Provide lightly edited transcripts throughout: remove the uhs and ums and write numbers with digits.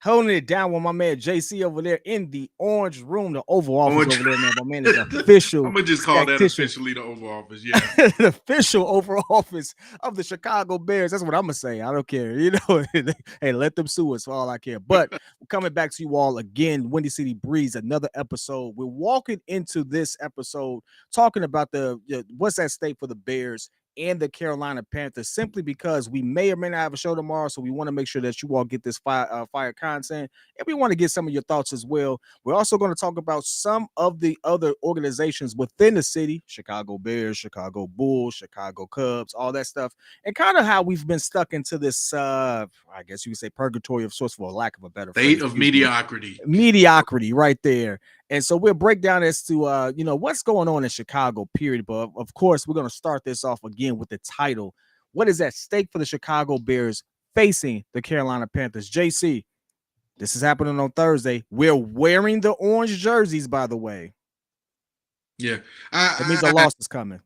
Holding it down with my man JC over there in the orange room, the Oval Office Orange. over there, man. My man is official I'm gonna just call that tactician, officially the Oval Office. Yeah. the official Oval Office of the Chicago Bears. That's what I'm gonna say. I don't care. Hey, let them sue us for all I care. But coming back to you all again, Windy City Breeze, another episode. We're walking into this episode talking about the what's at stake for the Bears and the Carolina Panthers, simply because we may or may not have a show tomorrow. So we want to make sure that you all get this fire content, and we want to get some of your thoughts as well. We're also going to talk about some of the other organizations within the city: Chicago Bears, Chicago Bulls, Chicago Cubs, all that stuff, and kind of how we've been stuck into this, I guess you could say, purgatory of sorts, for lack of a better State phrase. of mediocrity. Mediocrity right there. And so we'll break down as to what's going on in Chicago, period. But of course, we're going to start this off again with the title. What is at stake for the Chicago Bears facing the Carolina Panthers? JC, this is happening on Thursday. We're wearing the orange jerseys, by the way. Yeah. That means a loss is coming.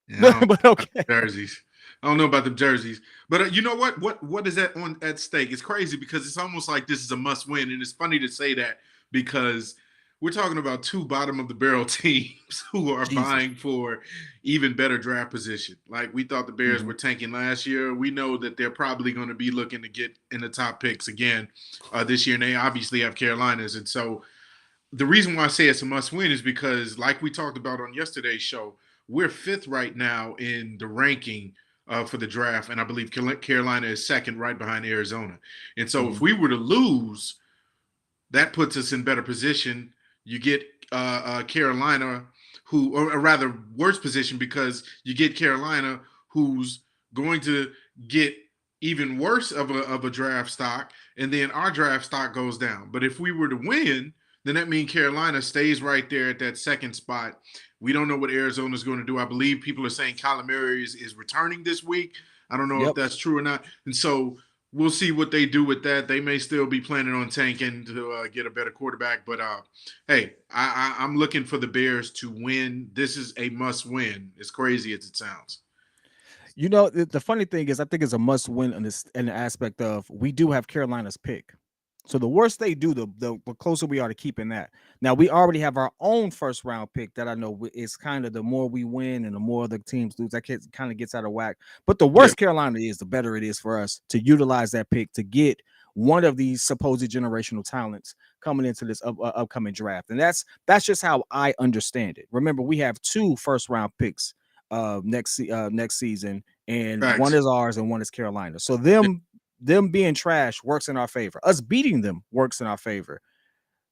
Yeah, but okay. Jerseys. I don't know about the jerseys, but you know what? What is that on at stake? It's crazy because it's almost like this is a must win, and it's funny to say that because we're talking about two bottom of the barrel teams who are vying for even better draft position. Like, we thought the Bears were tanking last year. We know that they're probably going to be looking to get in the top picks again this year, and they obviously have Carolinas. And so the reason why I say it's a must win is because, like we talked about on yesterday's show, we're fifth right now in the ranking for the draft, and I believe Carolina is second, right behind Arizona. And so if we were to lose, that puts us in better position. You get Carolina, or rather worse position, because you get Carolina, who's going to get even worse of a draft stock, and then our draft stock goes down. But if we were to win, then that means Carolina stays right there at that second spot. We don't know what Arizona is going to do. I believe people are saying Kyler Murray is returning this week. I don't know if that's true or not. And so we'll see what they do with that. They may still be planning on tanking to get a better quarterback. But, hey, I'm looking for the Bears to win. This is a must-win, as crazy as it sounds. You know, the funny thing is, I think it's a must-win in the aspect of we do have Carolina's pick. So the worse they do, the closer we are to keeping that. Now, we already have our own first-round pick that I know is kind of the more we win and the more the teams lose, that kind of gets out of whack. But the worse Carolina is, the better it is for us to utilize that pick to get one of these supposed generational talents coming into this upcoming draft. And that's just how I understand it. Remember, we have two first-round picks next season, and one is ours and one is Carolina. So them being trash works in our favor. Us beating them works in our favor.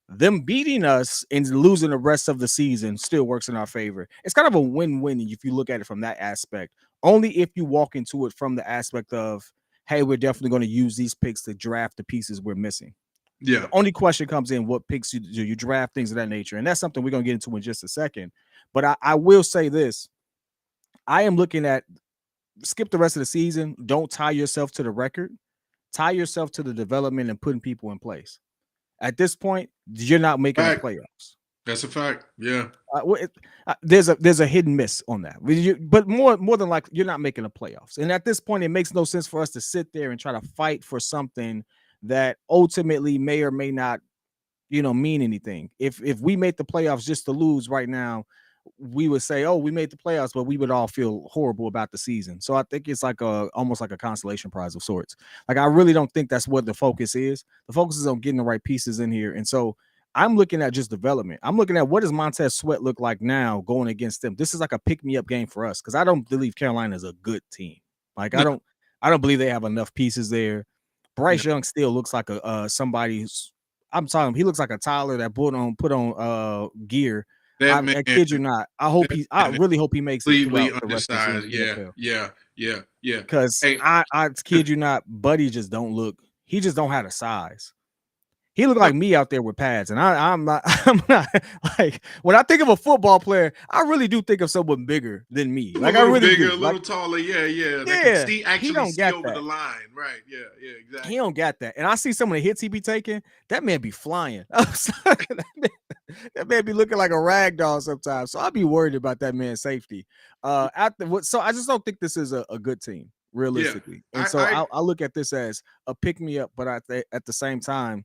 Them beating us and losing the rest of the season still works in our favor. It's kind of a win-win if you look at it from that aspect. Only if you walk into it from the aspect of, hey, we're definitely going to use these picks to draft the pieces we're missing. Yeah. The only question comes in, what picks you draft, things of that nature. And that's something we're going to get into in just a second. But I will say this. I am looking at, skip the rest of the season. Don't tie yourself to the record. Tie yourself to the development and putting people in place. At this point, you're not making the playoffs. That's a fact. Yeah. There's a hidden miss on that. But more than likely, you're not making the playoffs. And at this point, it makes no sense for us to sit there and try to fight for something that ultimately may or may not, mean anything. If we made the playoffs just to lose right now, we would say, oh, we made the playoffs, but we would all feel horrible about the season. So I think it's like almost like a consolation prize of sorts. Like, I really don't think that's what the focus is. The focus is on getting the right pieces in here. And so I'm looking at just development. I'm looking at, what does Montez Sweat look like now going against them? This is like a pick-me-up game for us, because I don't believe Carolina is a good team. Like, I don't believe they have enough pieces there. Bryce Young still looks like somebody who's, I'm talking, he looks like a toddler that put on gear. I kid you not. I really hope he makes it throughout the rest of the season. Yeah. Because I kid you not, Buddy just don't look. He just don't have the size. He looked like me out there with pads, and I'm not like, when I think of a football player, I really do think of someone bigger than me. Like, I really bigger, do. a little taller, yeah. They can see over the line, right? Yeah, exactly. He don't got that, and I see some of the hits he be taking. That man be flying. that man be looking like a rag doll sometimes. So I'd be worried about that man's safety. So I just don't think this is a good team. Yeah. realistically. And so I I look at this as a pick me up, but at the same time,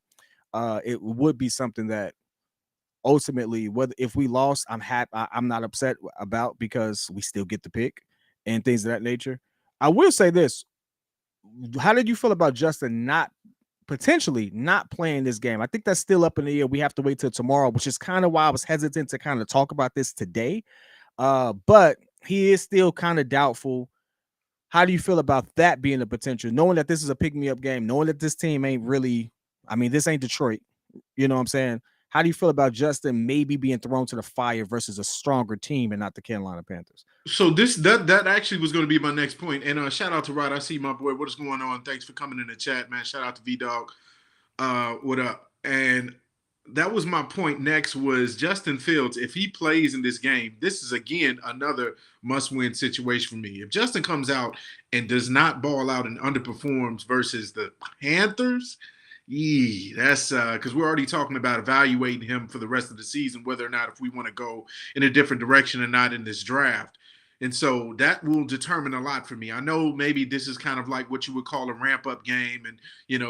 it would be something that ultimately, whether if we lost, I'm happy. I'm not upset about because we still get the pick and things of that nature. I will say this: how did you feel about Justin not potentially not playing this game? I think that's still up in the air. We have to wait till tomorrow, which is kind of why I was hesitant to kind of talk about this today. But he is still kind of doubtful. How do you feel about that being a potential, knowing that this is a pick me up game, knowing that this team ain't really, I mean, this ain't Detroit. You know what I'm saying? How do you feel about Justin maybe being thrown to the fire versus a stronger team and not the Carolina Panthers? So that actually was going to be my next point. And shout out to Rod. I see my boy. What is going on? Thanks for coming in the chat, man. Shout out to V Dog. What up? And that was my point. Next was Justin Fields. If he plays in this game, this is again another must-win situation for me. If Justin comes out and does not ball out and underperforms versus the Panthers, that's because we're already talking about evaluating him for the rest of the season, whether or not if we want to go in a different direction or not in this draft. And so that will determine a lot for me. I know maybe this is kind of like what you would call a ramp up game, and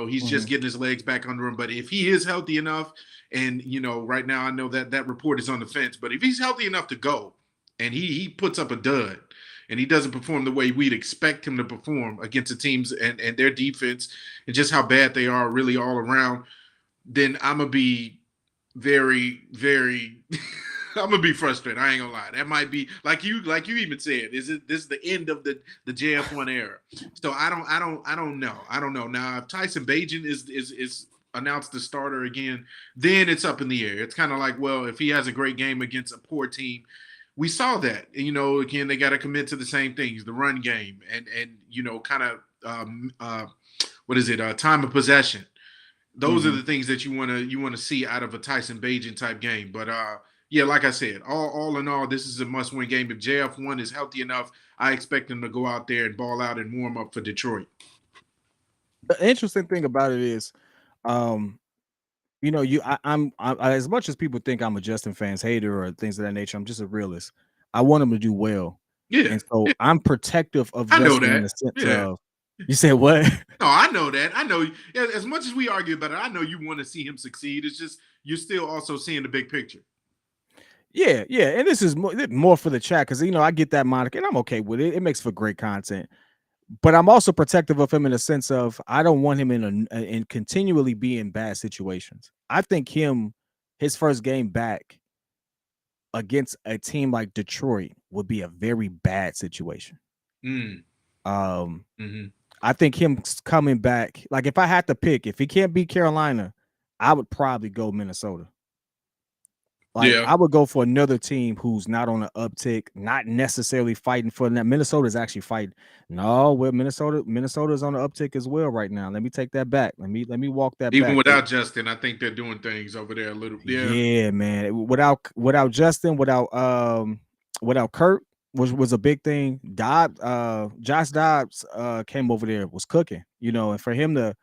he's just getting his legs back under him. But if he is healthy enough, and right now I know that report is on the fence, but if he's healthy enough to go, and he puts up a dud, and he doesn't perform the way we'd expect him to perform against the teams and their defense, and just how bad they are really all around, then I'm gonna be very, very I'm gonna be frustrated. I ain't gonna lie. That might be like you even said. This is the end of the JF1 era? So I don't know. I don't know. Now if Tyson Bagent is announced the starter again, then it's up in the air. It's kind of like, well, if he has a great game against a poor team, we saw that. Again, they got to commit to the same things, the run game, and kind of what is it? Time of possession. Those are the things that you want to see out of a Tyson Bagent type game. But yeah, like I said, all in all, this is a must-win game. If JF1 is healthy enough, I expect him to go out there and ball out and warm up for Detroit. The interesting thing about it is, I'm as much as people think I'm a Justin fans hater or things of that nature, I'm just a realist. I want him to do well. Yeah, And so I'm protective of I know Justin in that. the sense Yeah. of, you said what? No, I know that. I know. Yeah, as much as we argue about it, I know you want to see him succeed. It's just you're still also seeing the big picture. Yeah, yeah. And this is more for the chat because I get that moniker and I'm okay with it. It makes for great content. But I'm also protective of him in the sense of I don't want him in continually be in bad situations. I think his first game back against a team like Detroit would be a very bad situation. Mm. Um, Mm-hmm. I think him coming back, like if I had to pick, if he can't beat Carolina, I would probably go Minnesota. Like Yeah. I would go for another team who's not on an uptick, not necessarily fighting for that. Minnesota is actually fighting. No, well, Minnesota's on the uptick as well right now. Let me take that back. Let me walk that Even back. without Justin, I think they're doing things over there a little. Yeah. Yeah, man. Without Justin, without Kurt, which was a big thing. Josh Dobbs came over there, was cooking, and for him to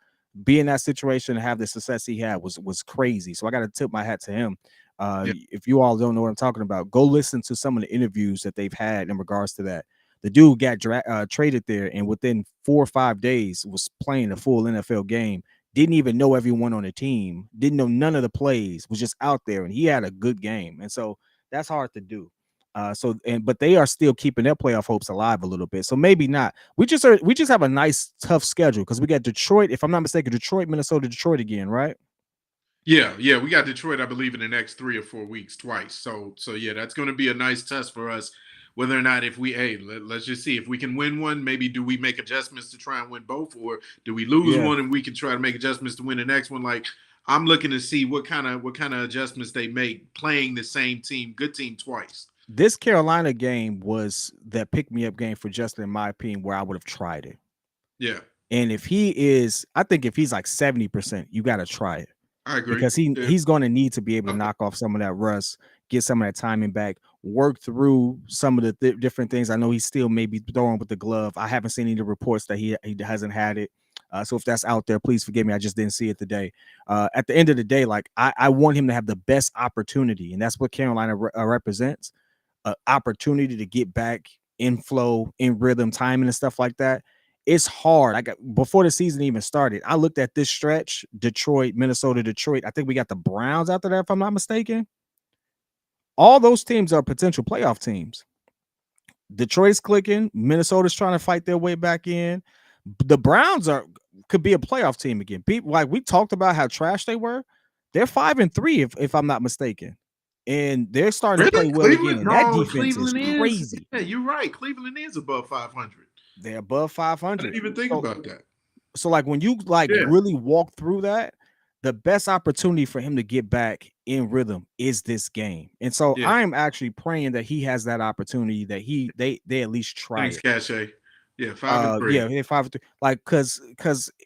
be in that situation and have the success he had was crazy. So I got to tip my hat to him. Yeah. If you all don't know what I'm talking about, go listen to some of the interviews that they've had in regards to that. The dude got traded there, and within 4 or 5 days was playing a full NFL game. Didn't even know everyone on the team. Didn't know none of the plays. Was just out there, and he had a good game. And so that's hard to do. But they are still keeping their playoff hopes alive a little bit. So maybe not. We just have a nice tough schedule because we got Detroit. If I'm not mistaken, Detroit, Minnesota, Detroit again, right? Yeah, we got Detroit, I believe, in the next 3 or 4 weeks, twice. So yeah, that's going to be a nice test for us. Whether or not if we, let's just see if we can win one. Maybe do we make adjustments to try and win both, or do we lose one and we can try to make adjustments to win the next one? Like I'm looking to see what kind of adjustments they make playing the same team, good team twice. This Carolina game was that pick me up game for Justin, in my opinion, where I would have tried it. Yeah. And I think if he's like 70%, you got to try it. I agree. Because he's going to need to be able to knock off some of that rust, get some of that timing back, work through some of the different things. I know he still may be throwing with the glove. I haven't seen any reports that he hasn't had it. So if that's out there, please forgive me. I just didn't see it today. At the end of the day, like I want him to have the best opportunity, and that's what Carolina represents. Opportunity to get back in flow, in rhythm, timing, and stuff like that. it's hard. I got before the season even started. I looked at this stretch: Detroit, Minnesota, Detroit. I think we got the Browns after that, if I'm not mistaken. All those teams are potential playoff teams. Detroit's clicking. Minnesota's trying to fight their way back in. The Browns are could be a playoff team again. People like we talked about how trash they were. They're 5-3, if I'm not mistaken, and they're starting to play Really? well again. Cleveland? And that No, defense is Cleveland is. crazy. Yeah, you're right. Cleveland is above 500. They're above I didn't 500. even think So about that. so like when you like Yeah, really walk through that, the best opportunity for him to get back in rhythm is this game. And so yeah. I'm actually praying that he has that opportunity, that they at least try Thanks, it. Cache. Yeah, 5-3. Yeah, they 5-3. Like because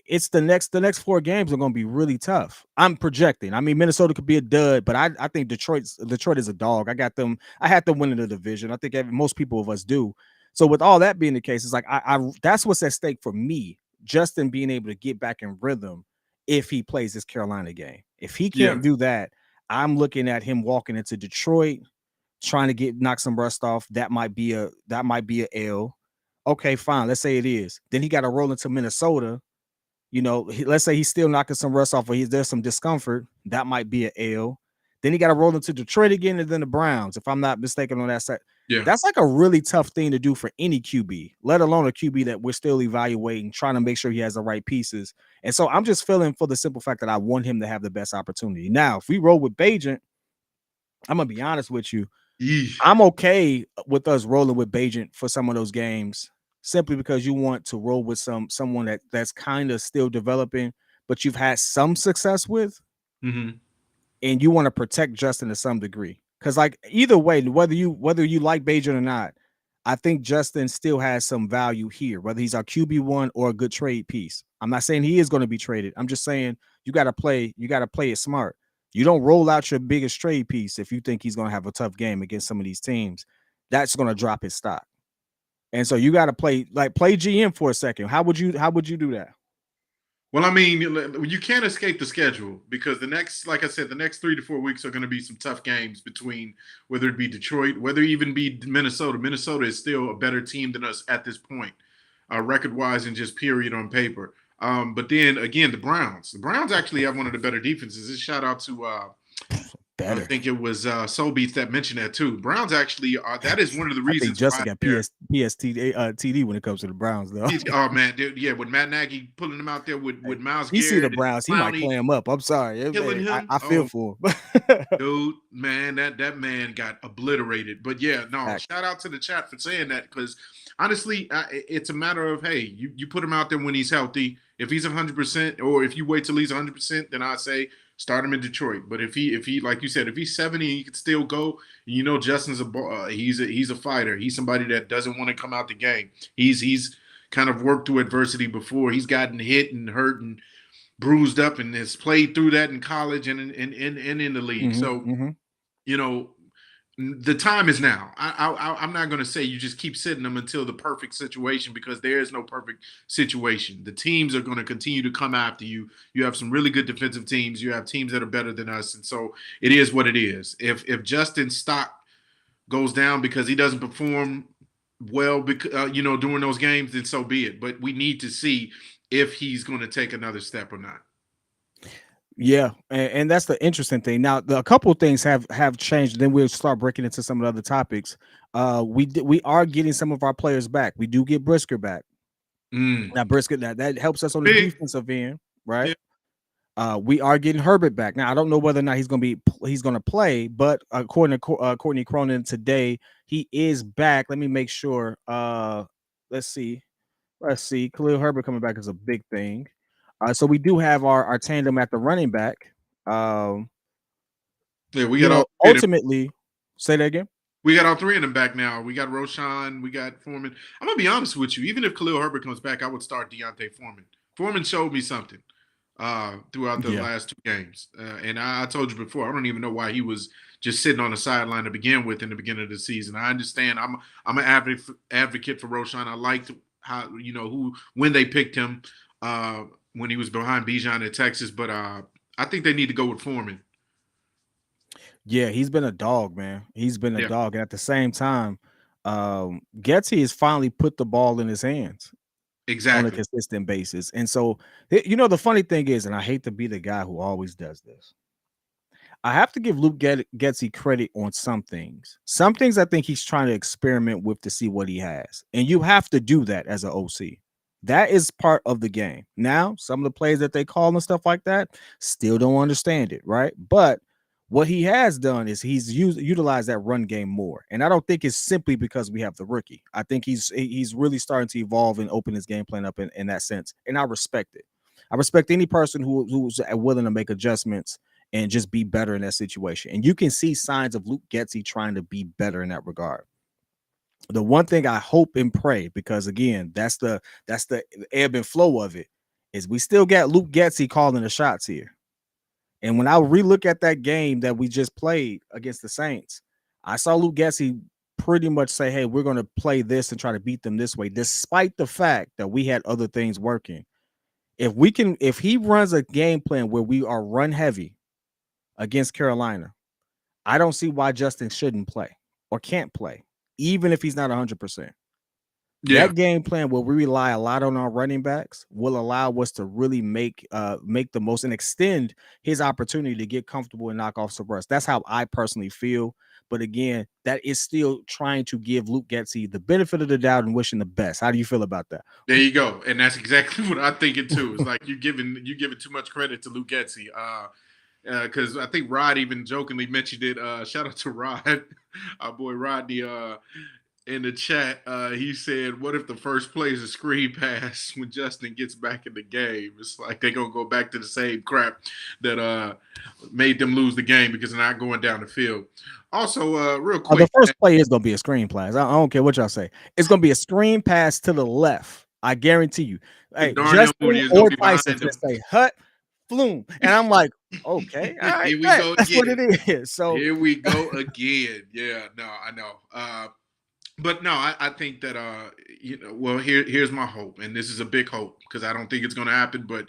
it's the next 4 games are gonna be really tough. I'm projecting. I mean, Minnesota could be a dud, but I think Detroit is a dog. I got them. I had them winning the division. I think most people of us do. So with all that being the case, it's like I that's what's at stake for me. Justin being able to get back in rhythm if he plays this Carolina game. If he Yeah. can't do that, I'm looking at him walking into Detroit, trying to knock some rust off. That might be a L. Okay, fine. Let's say it is. Then he got to roll into Minnesota. Let's say he's still knocking some rust off, or there's some discomfort. That might be a L. Then he got to roll into Detroit again, and then the Browns, if I'm not mistaken on that side. Yeah. That's like a really tough thing to do for any QB, let alone a QB that we're still evaluating, trying to make sure he has the right pieces. And so I'm just feeling for the simple fact that I want him to have the best opportunity. Now, if we roll with Bajent, I'm gonna be honest with you. Yeesh. I'm okay with us rolling with Bajent for some of those games, simply because you want to roll with someone that's kind of still developing, but you've had some success with, Mm-hmm. and you want to protect Justin to some degree. Because like either way, whether you like Bajent or not, I think Justin still has some value here, whether he's our QB1 or a good trade piece. I'm not saying he is going to be traded. I'm just saying you got to play it smart. You don't roll out your biggest trade piece if you think he's going to have a tough game against some of these teams. That's going to drop his stock. And so you got to play GM for a second. How would you do that? Well, I mean, you can't escape the schedule because like I said, the next 3 to 4 weeks are going to be some tough games between whether it be Detroit, whether it even be Minnesota. Minnesota is still a better team than us at this point, record wise and just period on paper. But then again, the Browns. The Browns actually have one of the better defenses. This shout out to I Better. think it was Soul Beats that mentioned that too. Browns actually are. That is one of the I think reasons Justin why got they're. TD when it comes to the Browns, though. Oh man, dude, yeah, with Matt Nagy pulling them out there with Miles He see the Garrett and Browns, he might Clowney clam up. I'm sorry. killing I, him. I feel Oh, for him. dude, man, that man got obliterated. But yeah, no, Fact. shout out to the chat for saying that because honestly, it's a matter of hey, you put him out there when he's healthy. If he's 100%, or if you wait till he's 100%, then I say start him in Detroit. But if he like you said, if he's 70 and he can still go, you know Justin's he's a fighter. He's somebody that doesn't want to come out the game. He's kind of worked through adversity before. He's gotten hit and hurt and bruised up and has played through that in college and in the league. Hmm. So Hmm. you know the time is now. I'm not going to say you just keep sitting them until the perfect situation because there is no perfect situation. The teams are going to continue to come after you. You have some really good defensive teams. You have teams that are better than us, and so it is what it is. If Justin's stock goes down because he doesn't perform well, because during those games, then so be it. But we need to see if he's going to take another step or not. Yeah, and that's the interesting thing. Now, a couple of things have changed. Then we'll start breaking into some of the other topics. We are getting some of our players back. We do get Brisker back. Mm. Now, Brisker that helps us on the Big. defensive end, right? Yeah. We are getting Herbert back. Now, I don't know whether or not he's going to play, but according to Courtney Cronin today, he is back. Let me make sure. Let's see. Khalil Herbert coming back is a big thing. So we do have our tandem at the running back. Um, Yeah, we got all three of them. Ultimately, say that again. We got all three of them back now. We got Roshan, we got Foreman. I'm gonna be honest with you. Even if Khalil Herbert comes back, I would start Deontay Foreman. Foreman showed me something throughout the Yeah. last 2 games, and I told you before. I don't even know why he was just sitting on the sideline to begin with in the beginning of the season. I understand. I'm an advocate for Roshan. I liked how who when they picked him when he was behind Bijan at Texas, but I think they need to go with Foreman. Yeah, he's been a dog, man. He's been a Yeah. dog. And at the same time, Getsy has finally put the ball in his hands. on a Exactly. consistent basis. And so, the funny thing is, and I hate to be the guy who always does this, I have to give Luke Getsy credit on some things. Some things I think he's trying to experiment with to see what he has. And you have to do that as an OC. That is part of the game. Now, some of the plays that they call and stuff like that, still don't understand it, right? But what he has done is he's utilized that run game more. And I don't think it's simply because we have the rookie. I think he's really starting to evolve and open his game plan up in that sense. And I respect it. I respect any person who's willing to make adjustments and just be better in that situation. And you can see signs of Luke Getsy trying to be better in that regard. The one thing I hope and pray, because again, that's the ebb and flow of it, is we still got Luke Getsy calling the shots here. And when I relook at that game that we just played against the Saints, I saw Luke Getsy pretty much say, "Hey, we're going to play this and try to beat them this way," despite the fact that we had other things working. If he runs a game plan where we are run heavy against Carolina, I don't see why Justin shouldn't play or can't play, even if he's not 100%. Yeah. That game plan where we rely a lot on our running backs will allow us to really make the most and extend his opportunity to get comfortable and knock off some rust. That's how I personally feel. But again, that is still trying to give Luke Getsy the benefit of the doubt and wishing the best. How do you feel about that? There you go, and that's exactly what I'm thinking too. It's like you giving too much credit to Luke Getsy. Because I think Rod even jokingly mentioned it. Shout out to Rod, our boy Rodney. In the chat, he said, "What if the first play is a screen pass when Justin gets back in the game? It's like they're gonna go back to the same crap that made them lose the game because they're not going down the field." Also, real The quick, first play is going to be a screen pass. I don't care what y'all say. It's going to be a screen pass to the left. I guarantee you. Hey, Darnell Justin Mooney is gonna or be Tyson behind just them. say hut, flume. And I'm like, okay, all right, Here we go that's what again. it is. So, Here we go again. Yeah, no, I know. But no, I think that well, here's my hope, and this is a big hope because I don't think it's going to happen, but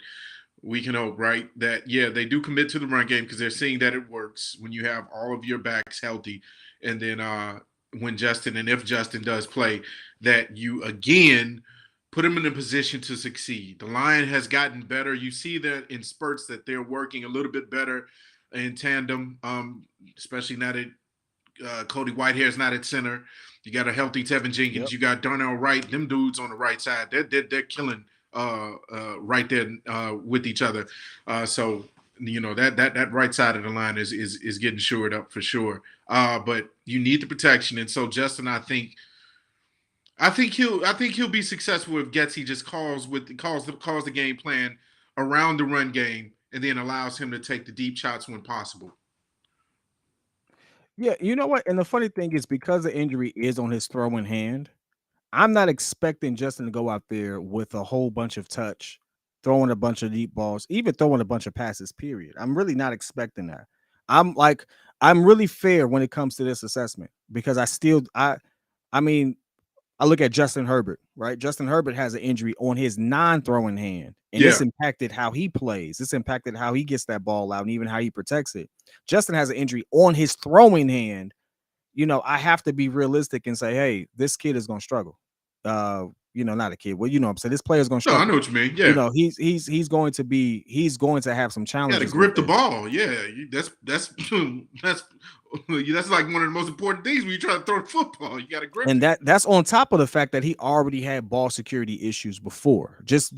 we can hope, right? That yeah, they do commit to the run game because they're seeing that it works when you have all of your backs healthy, and then when Justin and if Justin does play, that you again put him in a position to succeed. The line has gotten better. You see that in spurts that they're working a little bit better in tandem, especially now that Cody Whitehair is not at center. You got a healthy Tevin Jenkins. yep. You got Darnell Wright. Them dudes on the right side. They're killing right there with each other. So that right side of the line is getting shored up for sure. But you need the protection, and so Justin, I think he'll be successful if Getsy just calls the game plan around the run game, and then allows him to take the deep shots when possible. Yeah, you know what? And the funny thing is, because the injury is on his throwing hand, I'm not expecting Justin to go out there with a whole bunch of touch, throwing a bunch of deep balls, even throwing a bunch of passes, period. I'm really not expecting that. I'm like, I'm really fair when it comes to this assessment because I mean, I look at Justin Herbert, right? Justin Herbert has an injury on his non-throwing hand, and this Yeah. impacted how he plays. This impacted how he gets that ball out and even how he protects it. Justin has an injury on his throwing hand. I have to be realistic and say, hey, this kid is going to struggle. Not a kid. Well, what I'm saying, this player is going to No, I know struggle. what you mean. Yeah. He's going to have some You got to challenges with grip the this. ball. Yeah, that's that's like one of the most important things when you try to throw the football. You got to grip And it. that's on top of the fact that he already had ball security issues before. Just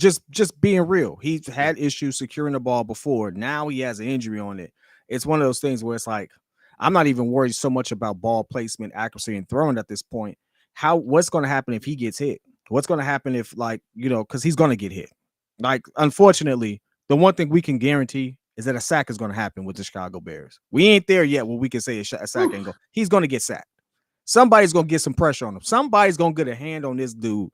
being real. He's Yeah. had issues securing the ball before. Now he has an injury on it. It's one of those things where it's like, I'm not even worried so much about ball placement, accuracy, and throwing at this point. What's going to happen if he gets hit? What's going to happen if, like, because he's going to get hit. Like, unfortunately, the one thing we can guarantee is that a sack is going to happen with the Chicago Bears. We ain't there yet where we can say a sack ain't go. He's going to get sacked. Somebody's gonna get some pressure on him. Somebody's gonna get a hand on this dude.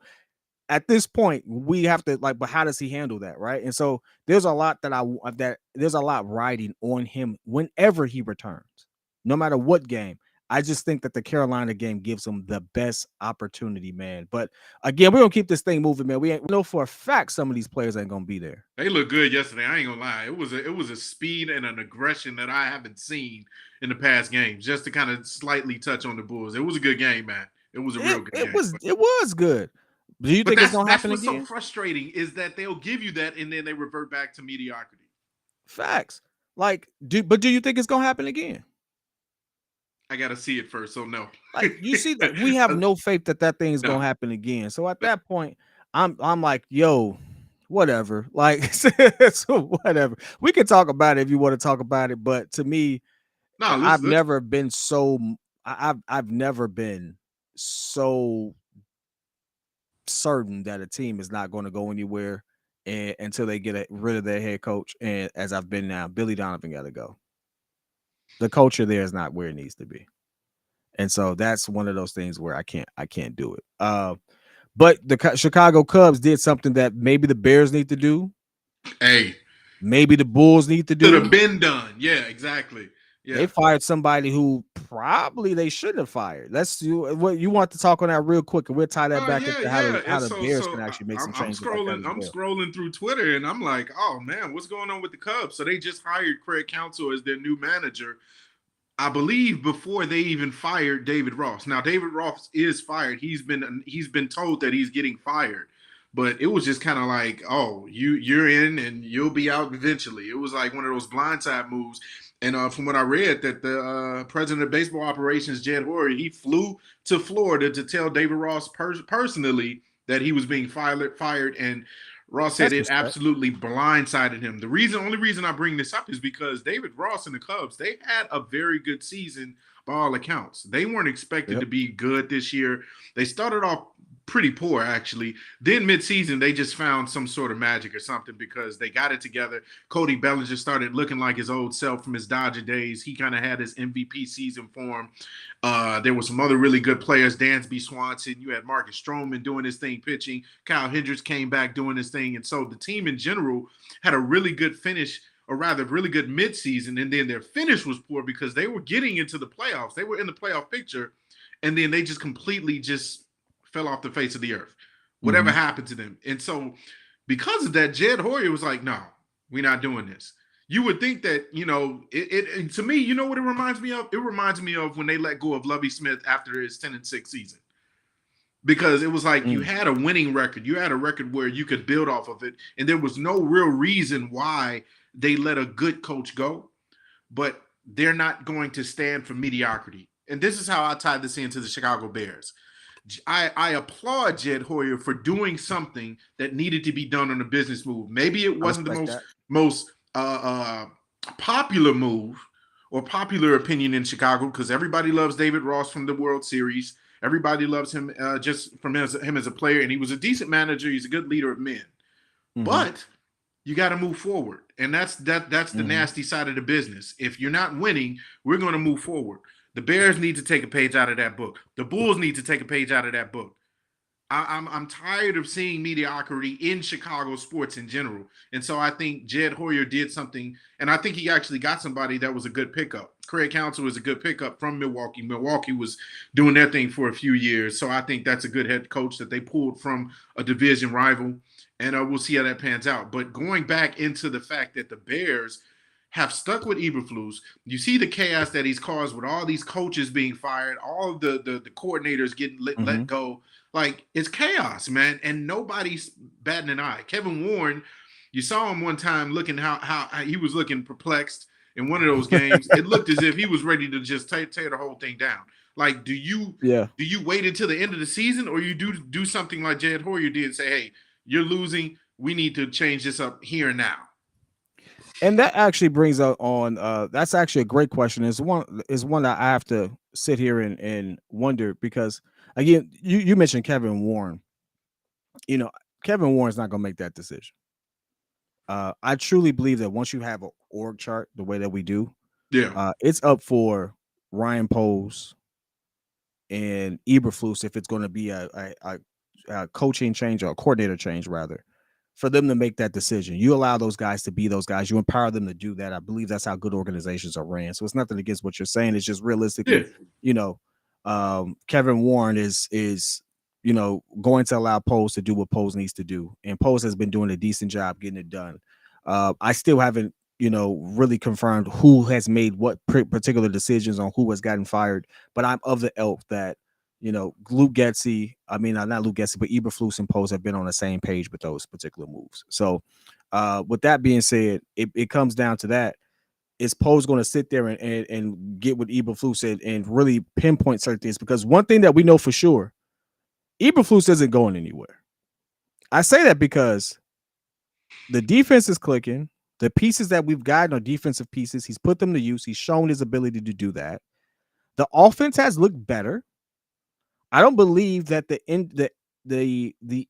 At this point, we have to but how does he handle that, right? And so there's a lot there's a lot riding on him whenever he returns, no matter what game. I just think that the Carolina game gives him the best opportunity, man. But again, we're gonna keep this thing moving, man. We know for a fact some of these players ain't gonna be there. They look good yesterday. I ain't gonna lie. It was a speed and an aggression that I haven't seen in the past games. Just to kind of slightly touch on the Bulls, it was a good game, man. It was a real good game. It was good. Do you But think it's that's gonna that's happen what's so again? frustrating is that they'll give you that and then they revert back to mediocrity. Facts. Like, do you think it's gonna happen again? I gotta see it first, so no. Like, you see that we have no faith that that thing is No. gonna happen again. So at that point, I'm like, yo, whatever. Like, so whatever. We can talk about it if you want to talk about it, but to me, No, I've let's never been so I've never been so certain that a team is not going to go anywhere until they get rid of their head coach. And as I've been now, Billy Donovan got to go. The culture there is not where it needs to be, and so that's one of those things where I can't do it. But the Chicago Cubs did something that maybe the Bears need to do, hey. maybe the Bulls need to Should do. have been done. Yeah, exactly. They Yeah. fired somebody who probably they shouldn't have fired. Let's do what you want to talk on that real quick, and we'll tie that back Yeah, into yeah. how And the so Bears so can I, actually make I'm some I'm changes like that scrolling as I'm well. scrolling through Twitter and I'm like, oh man, what's going on with the Cubs? So they just hired Craig Counsell as their new manager. I believe before they even fired David Ross. Now David Ross is fired. He's been told that he's getting fired. But it was just kind of like, oh, you're in and you'll be out eventually. It was like one of those blindside moves. And from what I read, that the president of baseball operations, Jed Hoyer, he flew to Florida to tell David Ross personally that he was being fired, and Ross said That's it respect. absolutely blindsided him. Only reason I bring this up is because David Ross and the Cubs, they had a very good season by all accounts. They weren't expected Yep. to be good this year. They started off pretty poor, actually. Then midseason, they just found some sort of magic or something because they got it together. Cody Bellinger started looking like his old self from his Dodger days. He kind of had his MVP season form. There were some other really good players, Dansby Swanson. You had Marcus Stroman doing his thing pitching. Kyle Hendricks came back doing his thing. And so the team in general had a really good finish, or rather, really good midseason. And then their finish was poor because they were getting into the playoffs. They were in the playoff picture. And then they just completely just fell off the face of the earth. Whatever Mm-hmm. happened to them. And so because of that, Jed Hoyer was like, no, we're not doing this. You would think that, it to me, you know what it reminds me of? It reminds me of when they let go of Lovie Smith after his 10-6 season. Because it was like you Mm. had a winning record. You had a record where you could build off of it. And there was no real reason why they let a good coach go. But they're not going to stand for mediocrity. And this is how I tie this into the Chicago Bears. I applaud Jed Hoyer for doing something that needed to be done on a business move. Maybe it I wasn't the respect most that. most popular move or popular opinion in Chicago because everybody loves David Ross from the World Series. Everybody loves him just from him as a player, and he was a decent manager. He's a good leader of men. Mm-hmm. But you got to move forward, and that's the Mm-hmm. nasty side of the business. If you're not winning, we're going to move forward. The Bears need to take a page out of that book. The Bulls need to take a page out of that book. I'm tired of seeing mediocrity in Chicago sports in general, and so I think Jed Hoyer did something, and I think he actually got somebody that was a good pickup. Craig Counsell was a good pickup from Milwaukee. Milwaukee was doing their thing for a few years, so I think that's a good head coach that they pulled from a division rival, and we'll see how that pans out. But going back into the fact that the Bears have stuck with Eberflus. You see the chaos that he's caused with all these coaches being fired, all of the coordinators getting Mm-hmm. let go. Like, it's chaos, man, and nobody's batting an eye. Kevin Warren, you saw him one time looking how he was looking perplexed in one of those games. It looked as if he was ready to just tear the whole thing down. Like, Yeah. do you wait until the end of the season, or you do something like Jed Hoyer did and say, hey, you're losing. We need to change this up here and now. And that actually brings up on that's actually a great question. Is one that I have to sit here and wonder because again, you mentioned Kevin Warren. You know, Kevin Warren's not gonna make that decision. I truly believe that once you have an org chart the way that we do, Yeah. it's up for Ryan Poles and Eberflus if it's going to be a coaching change or a coordinator change rather for them to make that decision. You allow those guys to be those guys. You empower them to do that. I believe that's how good organizations are ran. So it's nothing against what you're saying. It's just Yeah. realistically, you know, Kevin Warren is going to allow Poles to do what Poles needs to do, and Poles has been doing a decent job getting it done. I still haven't really confirmed who has made what particular decisions on who has gotten fired, but I'm of the ilk that Luke Getsy, I mean, not Luke Getsy, but Eberflus and Post have been on the same page with those particular moves. So, with that being said, it comes down to that. Is Post going to sit there and get what Eberflus said and really pinpoint certain things? Because one thing that we know for sure, Eberflus isn't going anywhere. I say that because the defense is clicking. The pieces that we've gotten are defensive pieces. He's put them to use. He's shown his ability to do that. The offense has looked better. I don't believe that the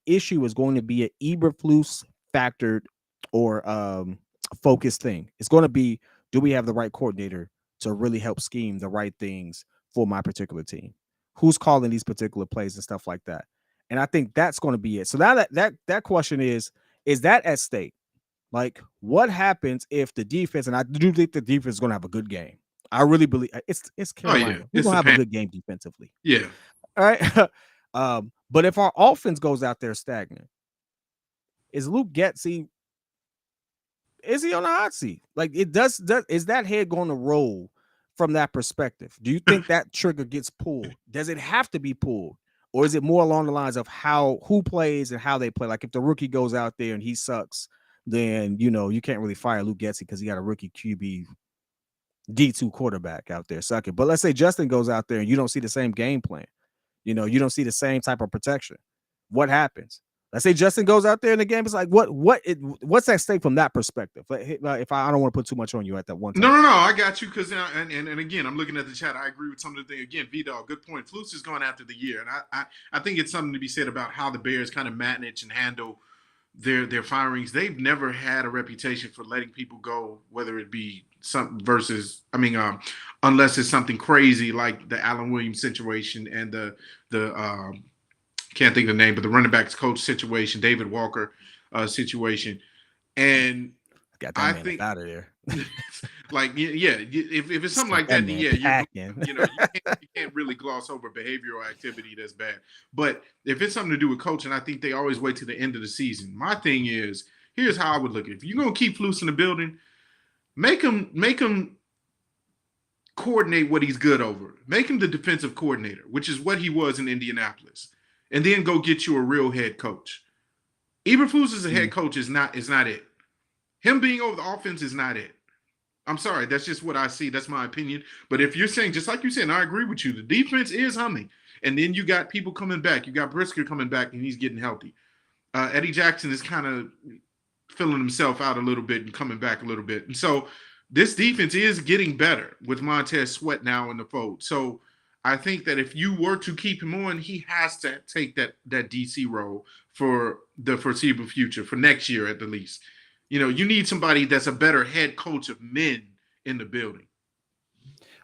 issue is going to be an Eberflus factored or focused thing. It's going to be, do we have the right coordinator to really help scheme the right things for my particular team? Who's calling these particular plays and stuff like that? And I think that's going to be it. So now that question is that at stake? Like, what happens if the defense, and I do think the defense is going to have a good game. I really believe it's Oh yeah, Carolina. We're it's going the to have a pan. good game defensively. Yeah. All right. But if our offense goes out there stagnant, is Luke Getsy, is he on the hot seat? Like, is that head going to roll from that perspective? Do you think that trigger gets pulled? Does it have to be pulled? Or is it more along the lines of who plays and how they play? Like, if the rookie goes out there and he sucks, then you can't really fire Luke Getsy because he got a rookie QB D2 quarterback out there sucking. But let's say Justin goes out there and you don't see the same game plan. You don't see the same type of protection. What happens? Let's say Justin goes out there in the game. It's like, what's at stake from that perspective? If I don't want to put too much on you at that one time. No. I got you because and again, I'm looking at the chat. I agree with some of the things. Again, V-Dog, good point. Flus is going after the year, and I think it's something to be said about how the Bears kind of manage and handle their firings. They've never had a reputation for letting people go, whether it be something unless it's something crazy like the Allen Williams situation and the can't think of the name, but the running backs coach situation, David Walker situation, and got that I man think out of there. like if it's something like that, then you can't really gloss over behavioral activity that's bad. But if it's something to do with coaching, I think they always wait to the end of the season. My thing is, here's how I would look at it. If you're gonna keep Flus in the building, make him coordinate what he's good over. Make him the defensive coordinator, which is what he was in Indianapolis, and then go get you a real head coach. Eberflus as a head coach is not it. Him being over the offense is not it. I'm sorry. That's just what I see. That's my opinion. But if you're saying, just like you said, and I agree with you, the defense is humming. And then you got people coming back. You got Brisker coming back, and he's getting healthy. Eddie Jackson is kind of filling himself out a little bit and coming back a little bit. And so this defense is getting better with Montez Sweat now in the fold. So I think that if you were to keep him on, he has to take that DC role for the foreseeable future, for next year at the least. You need somebody that's a better head coach of men in the building.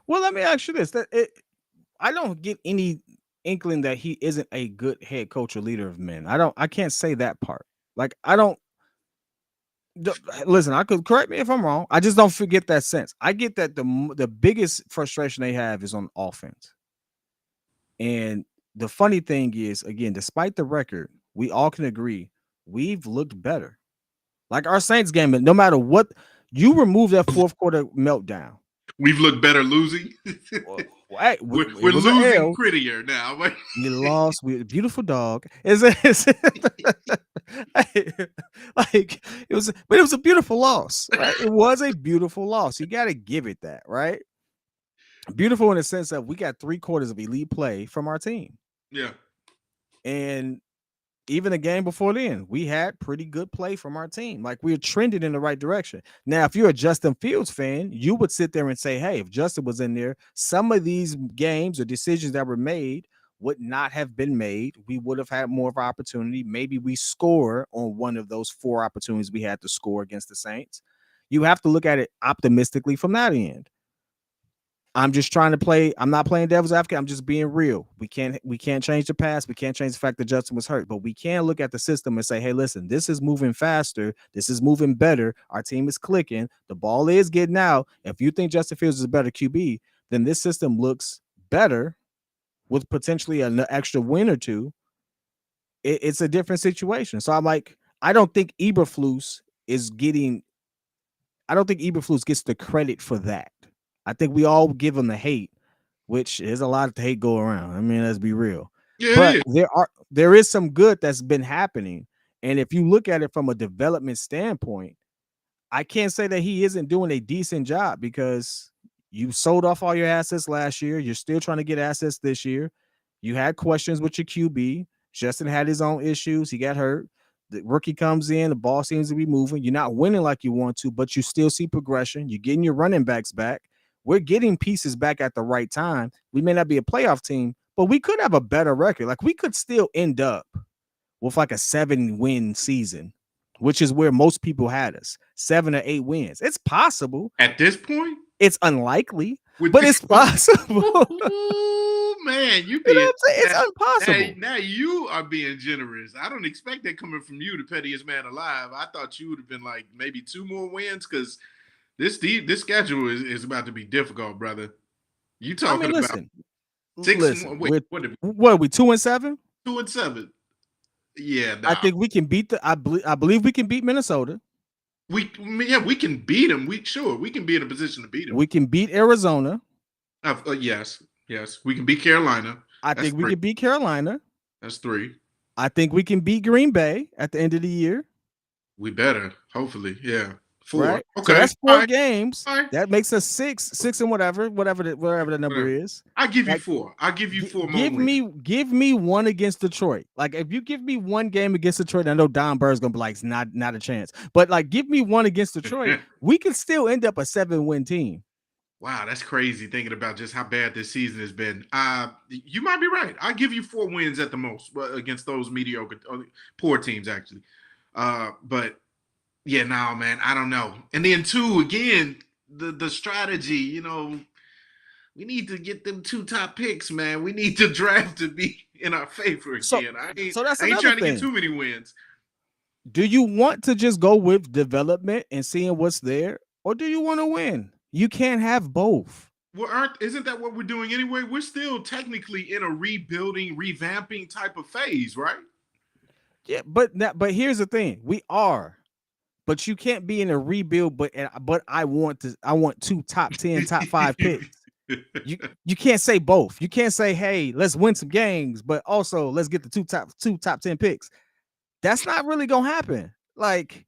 Well, let me ask you this: I don't get any inkling that he isn't a good head coach or leader of men. I can't say that part. Like, I don't. Listen, I could correct me if I'm wrong. I just don't forget that sense. I get that the biggest frustration they have is on offense. And the funny thing is, again, despite the record, we all can agree we've looked better. Like our Saints game, no matter what, you remove that fourth quarter meltdown. We've looked better losing. We're losing prettier now. We lost. We beautiful dog. Like it was, but it was a beautiful loss. Right? It was a beautiful loss. You got to give it that, right? Beautiful in the sense that we got 3 quarters of elite play from our team. Yeah, and even the game before then, we had pretty good play from our team. Like, we were trending in the right direction. Now, if you're a Justin Fields fan, you would sit there and say, hey, if Justin was in there, some of these games or decisions that were made would not have been made. We would have had more of an opportunity. Maybe we score on one of those 4 opportunities we had to score against the Saints. You have to look at it optimistically from that end. I'm just trying to play. I'm not playing devil's advocate. I'm just being real. We can't change the past. We can't change the fact that Justin was hurt, but we can look at the system and say, hey, listen, this is moving faster. This is moving better. Our team is clicking. The ball is getting out. If you think Justin Fields is a better QB, then this system looks better with potentially an extra win or two. It's a different situation. So I'm like, I don't think Eberflus gets the credit for that. I think we all give him the hate which is a lot of hate go around. I mean, let's be real. Yeah, it But is. there is some good that's been happening. And if you look at it from a development standpoint, I can't say that he isn't doing a decent job because you sold off all your assets last year. You're still trying to get assets this year. You had questions with your QB. Justin had his own issues. He got hurt. The rookie comes in, the ball seems to be moving. You're not winning like you want to, but you still see progression. You're getting your running backs back. We're getting pieces back at the right time. We may not be a playoff team, but we could have a better record. Like we could still end up with like a 7-win season, which is where most people had us 7 or 8 wins. It's possible. At this point, it's unlikely, with but it's possible. Oh man, you know what I'm saying? It's impossible. Now you are being generous. I don't expect that coming from you, the pettiest man alive. I thought you would have been like maybe 2 more wins because this schedule is about to be difficult, brother. You talking about listen, 6? Listen, wait, what are we 2-7? 2-7. Yeah, I think we can beat I believe we can beat Minnesota. We can beat them. We can be in a position to beat them. We can beat Arizona. Yes, we can beat Carolina. I think we can beat Carolina. That's 3. I think we can beat Green Bay at the end of the year. We better, hopefully, yeah. 4. Right? Okay, so that's 4 games. Right. That makes us 6 and whatever the number is. I'll give you 4. I'll give you 4 more. Give me one against Detroit. Like if you give me one game against Detroit, I know Don Burr's gonna be like, it's not a chance. But like, give me one against Detroit, we can still end up a 7-win team. Wow, that's crazy thinking about just how bad this season has been. You might be right. I'll give you 4 wins at the most against those mediocre, poor teams, actually. But yeah, no, man, I don't know. And then 2, again, the strategy, we need to get them 2 top picks, man. We need the draft to be in our favor again. So that's I ain't trying to get too many wins. Do you want to just go with development and seeing what's there, or do you want to win? You can't have both. Well, isn't that what we're doing anyway? We're still technically in a rebuilding, revamping type of phase, right? Yeah, but here's the thing: we are, but you can't be in a rebuild. But I want 2 top 10, top 5 picks. You can't say both. You can't say, hey, let's win some games, but also let's get the 2 top 10 picks. That's not really gonna happen. Like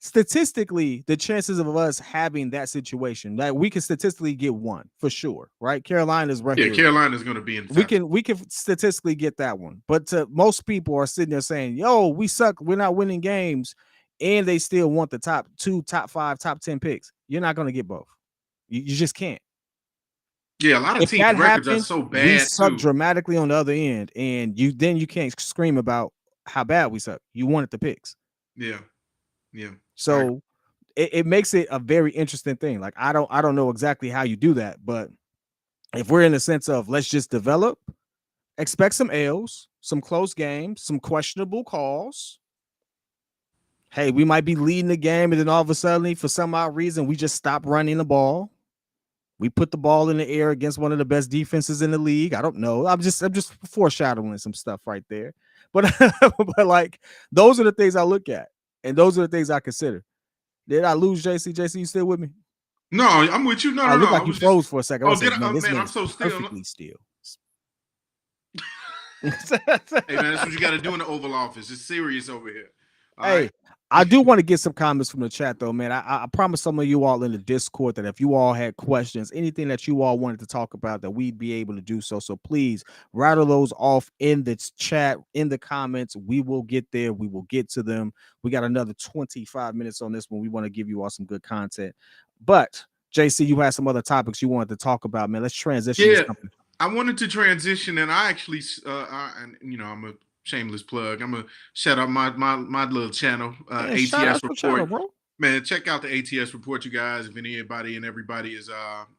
statistically, the chances of us having that situation, like we can statistically get 1 for sure, right? Carolina's right. Yeah, Carolina's going to be in. We can statistically get that one, but most people are sitting there saying, "Yo, we suck. We're not winning games," and they still want the top 2, top 5, top 10 picks. You're not going to get both. You just can't. Yeah, a lot of teams' records are so bad. We suck dramatically on the other end, and you can't scream about how bad we suck. You wanted the picks. Yeah. So it makes it a very interesting thing. Like I don't know exactly how you do that, but if we're in the sense of let's just develop, expect some L's, some close games, some questionable calls. Hey, we might be leading the game, and then all of a sudden, for some odd reason, we just stop running the ball. We put the ball in the air against one of the best defenses in the league. I don't know. I'm just foreshadowing some stuff right there. But but like those are the things I look at, and those are the things I consider. Did I lose JC? JC, you still with me? No, I'm with you. No, I look like you froze for a second. I'm so still. Hey man, that's what you got to do in the Oval Office. It's serious over here. Hey, I do want to get some comments from the chat though, man. I promise some of you all in the Discord that if you all had questions, anything that you all wanted to talk about, that we'd be able to do so. So please rattle those off in the chat, in the comments. We will get there. We will get to them. We got another 25 minutes on this one. We want to give you all some good content. But JC, you had some other topics you wanted to talk about, man. Let's transition. Yeah, I wanted to transition, and I actually, I'm a shameless plug. I'm gonna shout out my little channel, ATS Report. Channel, bro. Man, check out the ATS Report, you guys. If anybody and everybody is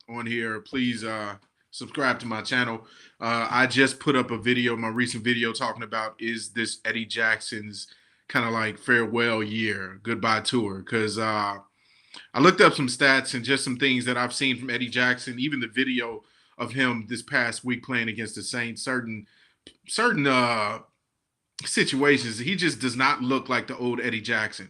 on here, please subscribe to my channel. I just put up a video, my recent video, talking about is this Eddie Jackson's kind of like farewell year, goodbye tour, because I looked up some stats and just some things that I've seen from Eddie Jackson, even the video of him this past week playing against the Saints, certain situations, he just does not look like the old Eddie Jackson.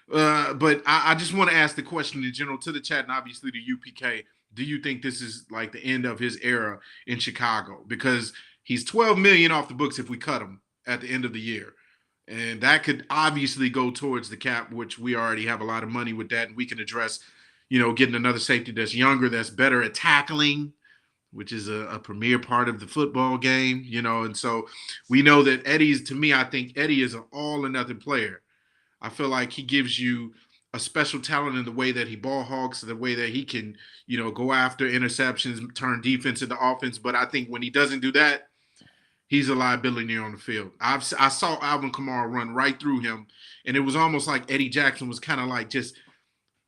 But I just want to ask the question in general to the chat and obviously to UPK. do you think this is like the end of his era in Chicago? Because he's 12 million off the books if we cut him at the end of the year. And that could obviously go towards the cap, which we already have a lot of money with that. And we can address, getting another safety that's younger, that's better at tackling, which is a premier part of the football game, And so we know that to me, I think Eddie is an all or nothing player. I feel like he gives you a special talent in the way that he ball hawks, the way that he can, go after interceptions, turn defense into offense. But I think when he doesn't do that, he's a liability on the field. I saw Alvin Kamara run right through him, and it was almost like Eddie Jackson was kind of like just,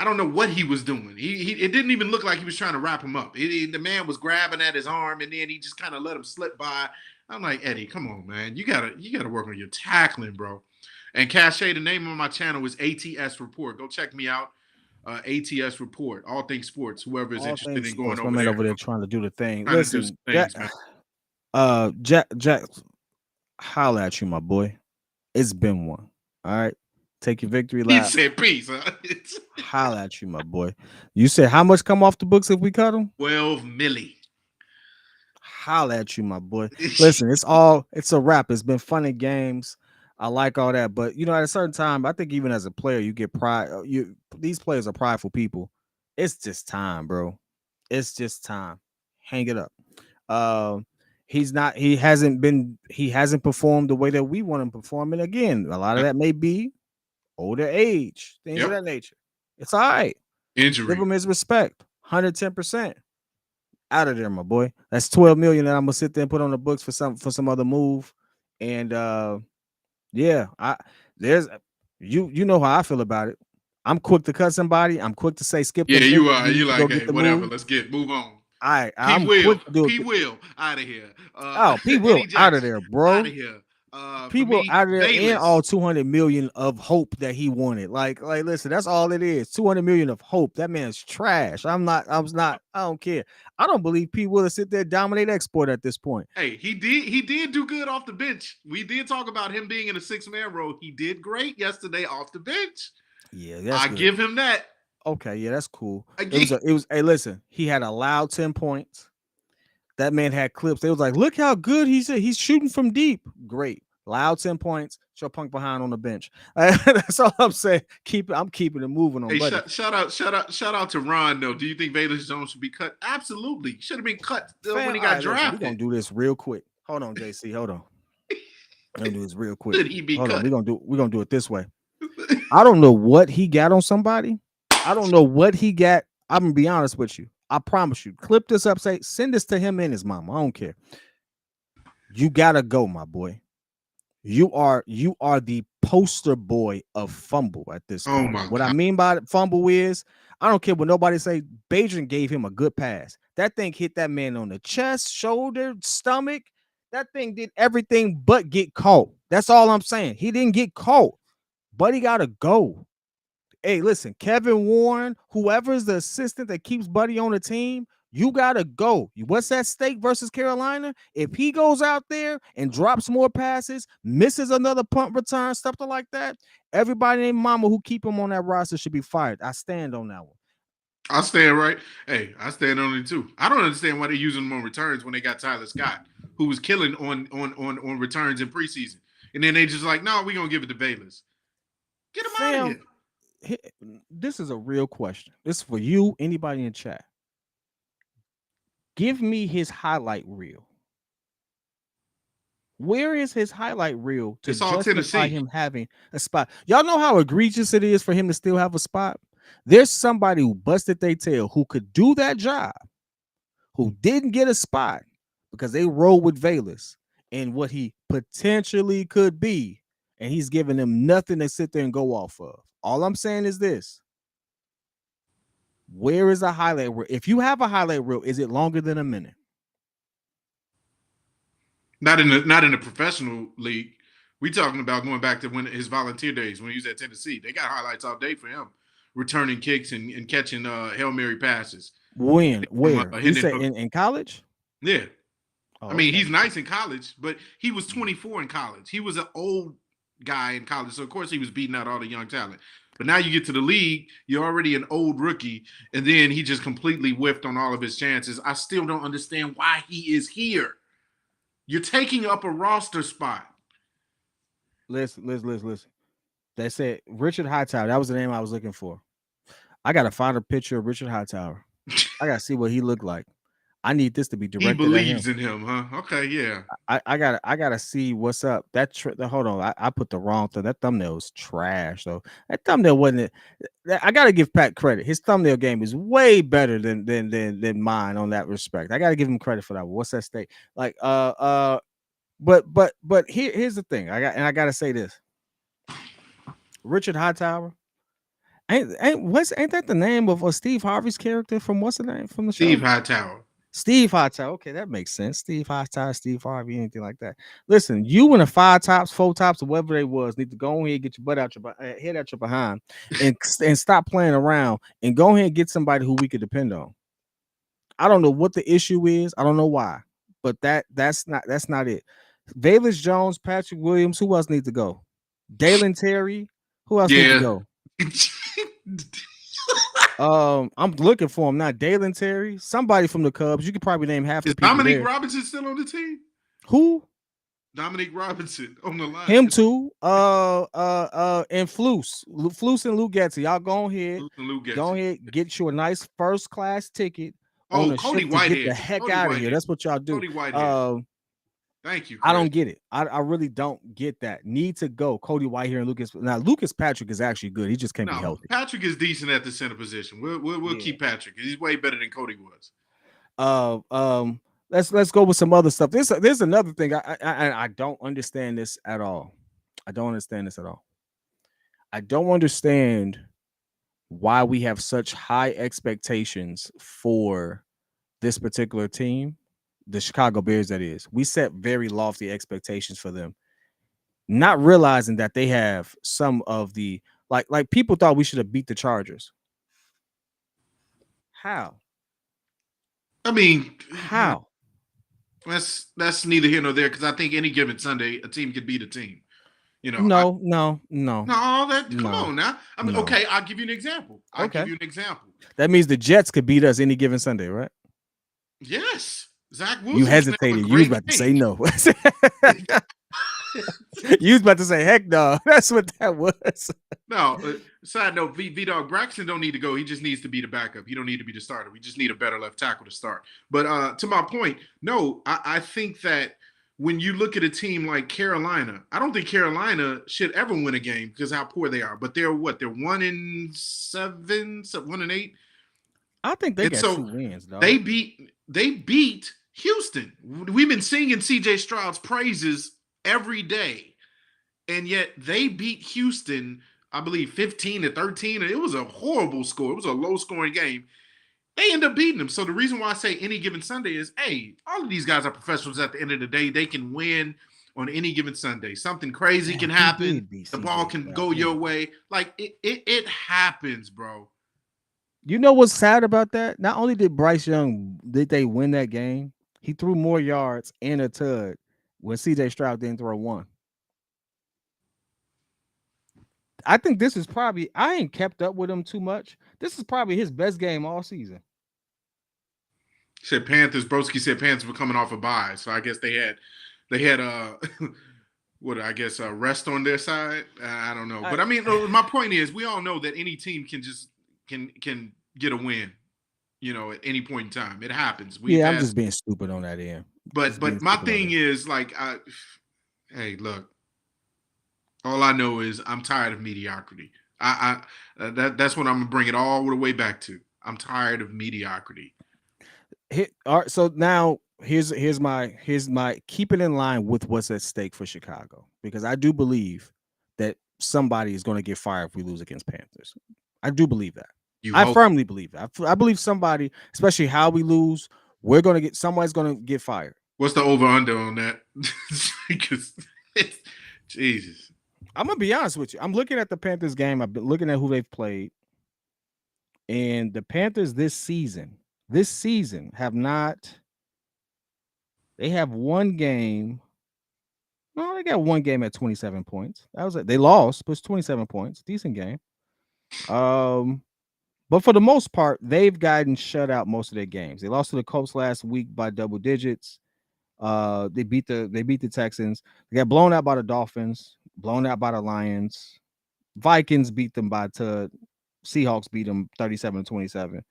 I don't know what he was doing. It didn't even look like he was trying to wrap him up. The man was grabbing at his arm, and then he just kind of let him slip by. I'm like, Eddie, come on, man, you gotta work on your tackling, bro. And Cache, the name of my channel is ATS Report. Go check me out. ATS Report, all things sports. Whoever is All interested things in going sports. My over man there, over there trying to do the thing. trying to do some Listen, things, man. Jack, holla at you, my boy. It's been one. All right. Take your victory He lap. said peace. Huh? Holla at you, my boy. You said how much come off the books if we cut them? 12 milli. Holla at you, my boy. Listen, it's a wrap. It's been fun and games. I like all that, but at a certain time, I think even as a player, you get pride. These players are prideful people. It's just time, bro. It's just time. Hang it up. Um, he's not. He hasn't performed the way that we want him to perform. And again, a lot of that may be older age, things of Yep. that nature. It's all right. Give Injury. him his respect. 110%. Out of there, my boy. That's 12 million that I'm gonna sit there and put on the books for some other move. And yeah, there's you know how I feel about it. I'm quick to cut somebody. I'm quick to say skip Yeah, the you are. interview You to go like, get hey, the whatever. move. Let's move on. I'm quick to do P it. Will out of here. Oh, P Will Eddie out of Jackson there, out bro. of here. For People me, out of there and Bayless. all 200 million of hope that he wanted. Like, listen, that's all it is. 200 million of hope. That man's trash. I don't care. I don't believe P will sit there dominate export at this point. Hey, he did do good off the bench. We did talk about him being in a 6-man role. He did great yesterday off the bench. Yeah, that's I good. give him that. Okay, yeah, that's cool. Again. It was hey, listen, he had allowed 10 points. That man had clips. They was like, look how good he's shooting from deep. Great. Loud 10 points. Show punk behind on the bench. That's all I'm saying. I'm keeping it moving on, Hey, buddy. shout out to Ron though. Do you think Bayless Jones should be cut? Absolutely. Should have been cut when he got All right, listen, drafted. we're gonna do this real quick. Hold on, JC. Hold on. I'm gonna do this real quick. Should he be Hold cut? on. We're gonna do it this way. I don't know what he got on somebody. I don't know what he got. I'm gonna be honest with you. I promise you. Clip this up. Send this to him and his mama. I don't care. You gotta go, my boy. You are the poster boy of fumble at this point. Oh my What God. I mean by fumble is, I don't care what nobody say. Bajan gave him a good pass. That thing hit that man on the chest, shoulder, stomach. That thing did everything but get caught. That's all I'm saying. He didn't get caught, but he gotta go. Hey, listen, Kevin Warren, whoever's the assistant that keeps Buddy on the team, you gotta go. What's that stake versus Carolina? If he goes out there and drops more passes, misses another punt return, stuff like that, everybody named Mama who keep him on that roster should be fired. I stand on that one. I stand right. Hey, I stand on it too. I don't understand why they're using him on returns when they got Tyler Scott, who was killing on returns in preseason, and then they just like, no, we're gonna give it to Bayless. Get him out of here. This is a real question. This is for you, anybody in chat. Give me his highlight reel. Where is his highlight reel to It's all justify Tennessee. him having a spot? Y'all know how egregious it is for him to still have a spot? There's somebody who busted their tail who could do that job, who didn't get a spot because they rolled with Bayless and what he potentially could be, and he's giving them nothing to sit there and go off of. All I'm saying is this. Where is a highlight reel? If you have a highlight reel, is it longer than a minute? Not in the professional league. We talking about going back to when his volunteer days when he was at Tennessee. They got highlights all day for him, returning kicks and catching Hail Mary passes. When? Where? You say Hook. in college? Yeah. Oh, I mean, okay. he's nice in college, but he was 24 in college. He was an old guy in college, so of course he was beating out all the young talent. But now you get to the league, you're already an old rookie, and then he just completely whiffed on all of his chances. I still don't understand why he is here. You're taking up a roster spot. Listen. They said Richard Hightower. That was the name I was looking for. I gotta find a picture of Richard Hightower. I gotta see what he looked like. I need this to be He directed at him. believes in him, huh? Okay, yeah. I gotta see what's up. Hold on, I put the wrong thing. That thumbnail was trash. So that thumbnail wasn't. I gotta give Pat credit. His thumbnail game is way better than mine on that respect. I gotta give him credit for that. What's that state? Like but here's the thing. I gotta say this. Richard Hightower. Ain't that the name of Steve Harvey's character from what's the name from the Steve show? Hightower. Steve Hightower. Okay, that makes sense. Steve Hightower, Steve Harvey, anything like that. Listen, you and the 5 tops, 4 tops, or whatever they was, need to go ahead and get your butt out your head out your behind, and stop playing around and go ahead and get somebody who we could depend on. I don't know what the issue is. I don't know why, but that's not it. Valus Jones, Patrick Williams. Who else needs to go? Dalen Terry. Who else needs to Yeah. go? I'm looking for him, not Dalen Terry. Somebody from the Cubs. You could probably name half Is the people Dominique there. Robinson still on the team? Who? Dominique Robinson on the line. Him too. And Flus and Lou Getsy. Y'all go ahead. Go ahead, get you a nice first class ticket on a Cody ship to Whitehead. get the heck Cody out of Whitehead. here. That's what y'all do. Cody Whitehead. Thank you, Chris. I don't get it. I really don't get that. Need to go. Cody Whitehead and Lucas. Now, Lucas Patrick is actually good. He just can't be healthy. Patrick is decent at the center position. We'll keep Patrick. He's way better than Cody was. Let's go with some other stuff. There's another thing. I don't understand this at all. I don't understand why we have such high expectations for this particular team, the Chicago Bears, that is. We set very lofty expectations for them, not realizing that they have some of the like people thought we should have beat the Chargers. How? I mean, how? That's neither here nor there, because I think any given Sunday a team could beat a team. You know, no. Come on now. I mean, okay, I'll give you an example. That means the Jets could beat us any given Sunday, right? Yes. Zach Wilson. You hesitated. You was about to say no. You was about to say heck no. That's what that was. No. Side note: V-Dog Braxton don't need to go. He just needs to be the backup. He don't need to be the starter. We just need a better left tackle to start. But to my point, no, I think that when you look at a team like Carolina, I don't think Carolina should ever win a game because how poor they are. But they're 1-7, 1-8. I think they got 2 wins, though. They beat Houston. We've been singing CJ Stroud's praises every day, and yet they beat Houston, I believe 15-13. And it was a horrible score. It was a low-scoring game. They end up beating them. So the reason why I say any given Sunday is, hey, all of these guys are professionals at the end of the day. They can win on any given Sunday. Something crazy can happen. The ball can go your way. Like, it happens, bro. You know what's sad about that? Not only did Bryce Young, did they win that game, he threw more yards and a tud when CJ Stroud didn't throw one. I think this is probably, I ain't kept up with him too much. This is probably his best game all season. Said Panthers. Broski said Panthers were coming off a bye, so I guess they had rest on their side. I don't know, but I mean, my point is, we all know that any team can get a win, at any point in time. It happens. I'm just being stupid on that end. But my thing is, like, hey, look. All I know is I'm tired of mediocrity. That's what I'm gonna bring it all the way back to. I'm tired of mediocrity. All right, so now here's my keep it in line with what's at stake for Chicago, because I do believe that somebody is going to get fired if we lose against Panthers. I do believe that. I firmly believe that. I believe somebody, especially how we lose, somebody's going to get fired. What's the over under on that? Jesus. I'm gonna be honest with you. I'm looking at the Panthers game. I've been looking at who they've played, and the Panthers this season have not. They have one game. No, they got one game at 27 points. That was it. They lost, but it's 27 points. Decent game. But for the most part, they've gotten shut out most of their games. They lost to the Colts last week by double digits. They beat the Texans. They got blown out by the Dolphins, blown out by the Lions. Vikings beat them by to Seahawks beat them 37-27.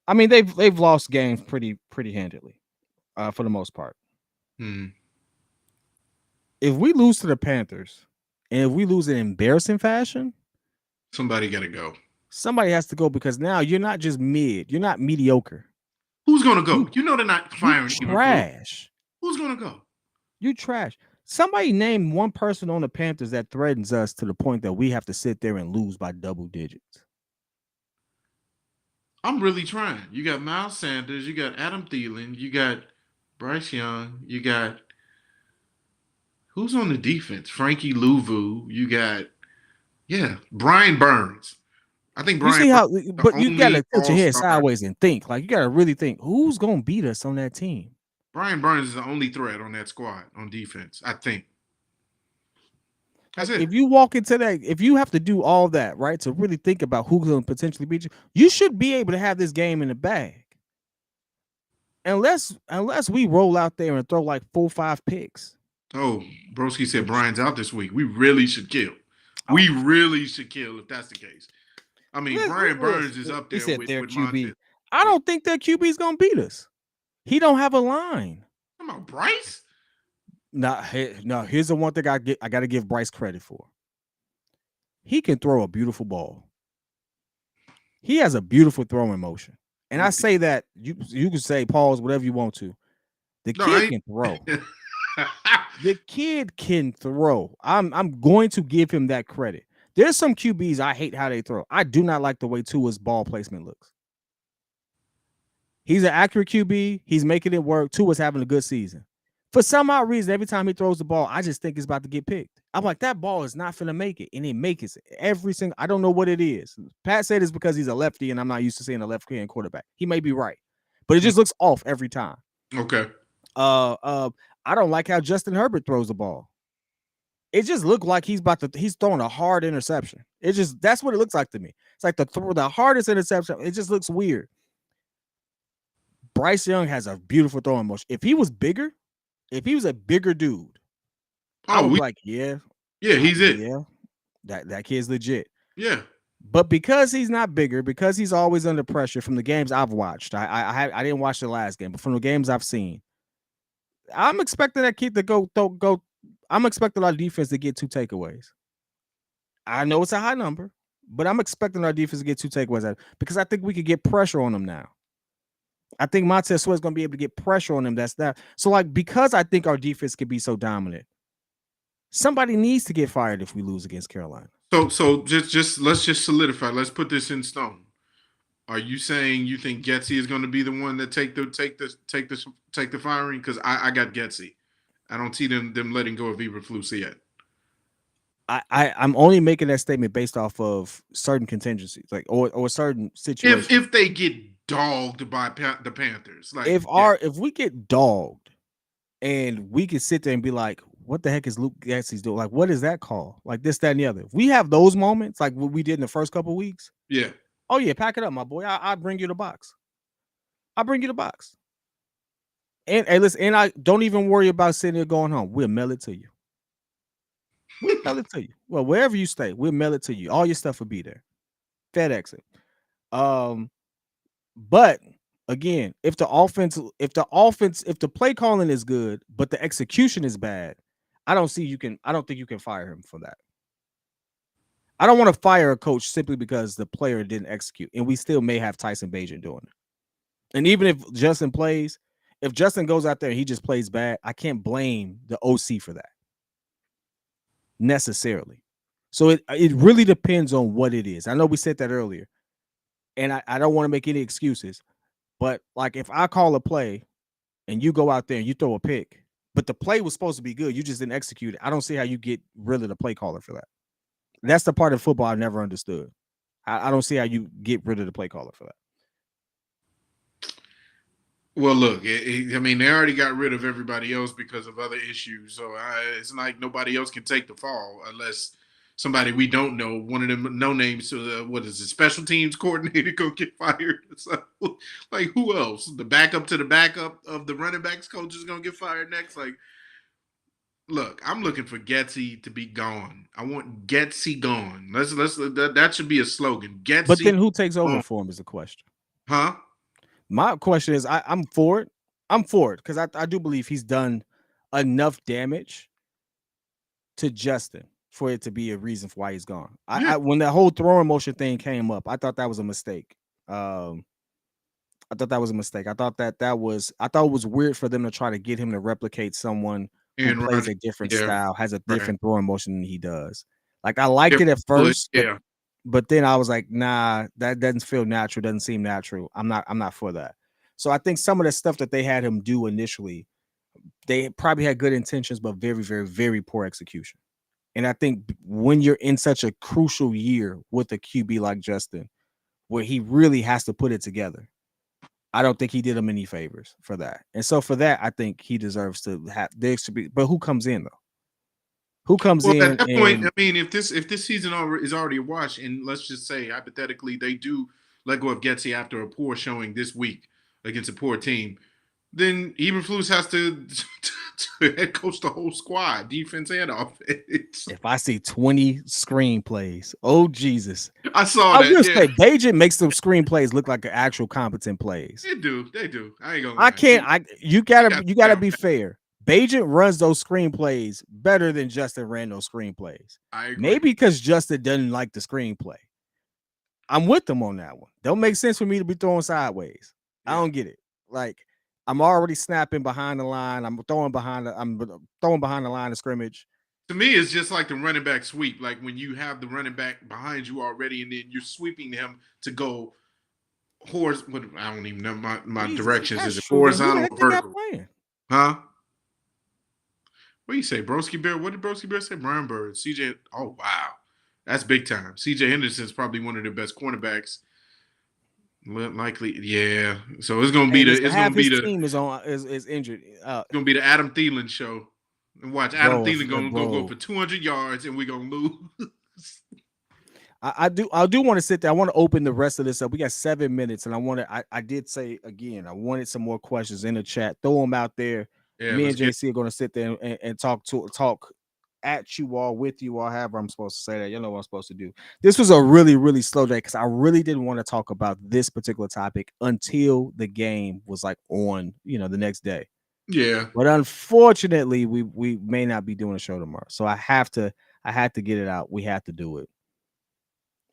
I mean, they've lost games pretty handily, for the most part. Hmm. If we lose to the Panthers, and if we lose in embarrassing fashion, Somebody got to go. somebody has to go because now you're not just mid, you're not mediocre. Who's going to go? You You know they're not you firing Eberflus. trash. Who's going to go? You trash. Somebody name one person on the Panthers that threatens us to the point that we have to sit there and lose by double digits. I'm really trying. You got Miles Sanders. You got Adam Thielen. You got Bryce Young. You got who's on the defense? Frankie Louvu. You got Brian Burns. I think You Brian see Burns how, is the but you only gotta tilt your head all-star. sideways and think. Like you gotta really think who's gonna beat us on that team. Brian Burns is the only threat on that squad on defense. I think that's Like it. if you walk into that, if you have to do all that, right, to really think about who's gonna potentially beat you, you should be able to have this game in the bag. Unless we roll out there and throw like 4-5 picks. Oh, Broski said Which Brian's out this week. We really should kill. oh, We really should kill if that's the case. I mean, Brian Burns is listen, up he there said with their Montez. QB. I don't think their QB is gonna beat us. He don't have a line. Come on, Bryce. No, here's the one thing I gotta give Bryce credit for. He can throw a beautiful ball. He has a beautiful throwing motion. And I say that you can say pause whatever you want to. The No, I kid ain't. can throw. The kid can throw. I'm going to give him that credit. There's some QBs I hate how they throw. I do not like the way Tua's ball placement looks. He's an accurate QB. He's making it work. Tua's having a good season. For some odd reason, every time he throws the ball, I just think it's about to get picked. I'm like, that ball is not finna make it, and it makes it every single. I don't know what it is. Pat said it's because he's a lefty, and I'm not used to seeing a left-hand quarterback. He may be right, but it just looks off every time. Okay. I don't like how Justin Herbert throws the ball. It just looked like he's throwing a hard interception. That's what it looks like to me. It's like the hardest interception. It just looks weird. Bryce Young has a beautiful throwing motion. If he was a bigger dude, I would be like, yeah, he's it. Yeah, that kid's legit. Yeah. But because he's not bigger, because he's always under pressure from the games I've watched, I didn't watch the last game, but from the games I've seen, I'm expecting that kid to go. I'm expecting our defense to get 2 takeaways. I know it's a high number, but I'm expecting our defense to get 2 takeaways out because I think we could get pressure on them now. I think Montez Sweat's going to be able to get pressure on them. That's that. So, like, because I think our defense could be so dominant, somebody needs to get fired if we lose against Carolina. So just let's just solidify. Let's put this in stone. Are you saying you think Getsy is going to be the one that take the firing? Because I got Getsy. I don't see them letting go of Eberflus yet. I'm only making that statement based off of certain contingencies, like or certain situations. If they get dogged by the Panthers, like if we get dogged, and we can sit there and be like, what the heck is Luke Getsy's doing? Like, what is that call? Like this, that, and the other. If we have those moments, like what we did in the first couple of weeks. Yeah. Oh yeah, pack it up, my boy. I'll bring you the box. I'll bring you the box. And hey, listen, and I don't even worry about sitting there going home. We'll mail it to you. We'll mail it to you. Well, wherever you stay, we'll mail it to you. All your stuff will be there. FedEx it. But again, if the play calling is good, but the execution is bad, I don't think you can fire him for that. I don't want to fire a coach simply because the player didn't execute, and we still may have Tyson Bagent doing it. And even if Justin goes out there and he just plays bad, I can't blame the OC for that necessarily. So it really depends on what it is. I know we said that earlier, and I don't want to make any excuses, but like if I call a play and you go out there and you throw a pick, but the play was supposed to be good, you just didn't execute it. I don't see how you get rid of the play caller for that. That's the part of football I've never understood. I don't see how you get rid of the play caller for that. Well, look, I mean, they already got rid of everybody else because of other issues. So it's like nobody else can take the fall unless somebody we don't know, one of them no names. What is it? Special teams coordinator gonna get fired? So, like who else? The backup to the backup of the running backs coach is gonna get fired next. Like, look, I'm looking for Getsy to be gone. I want Getsy gone. Let's that should be a slogan. But Getsy then who takes over gone. for him is the question. Huh? My question is, I'm for it. I'm for it because I do believe he's done enough damage to Justin for it to be a reason for why he's gone. Yeah. When that whole throwing motion thing came up, I thought that was a mistake. I thought that was a mistake. I thought it was weird for them to try to get him to replicate someone who And plays Rodgers. a different Yeah. style, has a Right. different throwing motion than he does. Like I liked Yeah. it at first, Yeah. but then I was like, nah, that doesn't feel natural, doesn't seem natural. I'm not for that. So I think some of the stuff that they had him do initially, they probably had good intentions, but very, very, very poor execution. And I think when you're in such a crucial year with a QB like Justin, where he really has to put it together, I don't think he did him any favors for that. And so for that, I think he deserves to have there should be. But who comes in though? Who comes Well, at in that point, and I mean, if this season is already a wash, and let's just say hypothetically they do let go of Getsy after a poor showing this week against a poor team, then Eberflus has to head coach the whole squad, defense and offense. if I see 20 screenplays, oh Jesus. I saw I that. will Yeah, say Bajan makes the screenplays look like actual competent plays. they do. They do. I ain't gonna I lie. can't. You Got gotta down. be fair. Bajan runs those screenplays better than Justin ran those screenplays. I agree. Maybe because Justin doesn't like the screenplay. I'm with them on that one. Don't make sense for me to be throwing sideways. I Yeah. don't get it. Like I'm already snapping behind the line. I'm throwing behind the line of scrimmage. To me, it's just like the running back sweep. Like when you have the running back behind you already, and then you're sweeping him to go I don't even know my Jesus, if directions. that's Is it true, then who the horizontal heck or they got vertical? playing? Huh? What do you say, Broski Bear? What did Broski Bear say? Brown Bird, CJ. Oh wow, that's big time. CJ Henderson's probably one of the best cornerbacks. Likely, yeah. So it's gonna be And the listen, it's half gonna be his the team is injured. Adam Thielen show. And watch Adam Bro, Thielen gonna go bro. for 200 yards, and we're gonna lose. I do want to sit there. I want to open the rest of this up. We got 7 minutes, and I did say again, I wanted some more questions in the chat. Throw them out there. Yeah, Me let's and get. JC are going to sit there and talk at you all, with you all, however I'm supposed to say that. You know what I'm supposed to do. This was a really, really slow day because I really didn't want to talk about this particular topic until the game was like on, the next day. Yeah, But unfortunately, we may not be doing a show tomorrow. So I had to get it out. We had to do it.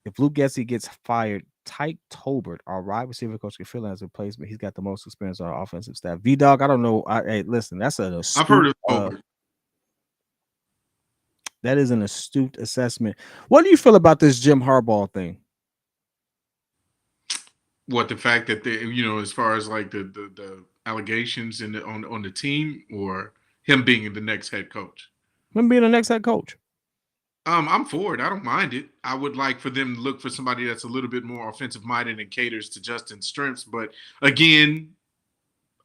If Luke Getsy gets fired, Tyke Tolbert, our wide receiver coach, can fill in as a replacement. He's got the most experience on our offensive staff. V-Dog, I don't know. Hey, listen, that's an I've heard astute. of Colbert. That is an astute assessment. What do you feel about this Jim Harbaugh thing? What, the fact that they, as far as like the allegations on the team, or him being the next head coach? Him being the next head coach. I'm for it. I don't mind it. I would like for them to look for somebody that's a little bit more offensive minded and caters to Justin's strengths. But again,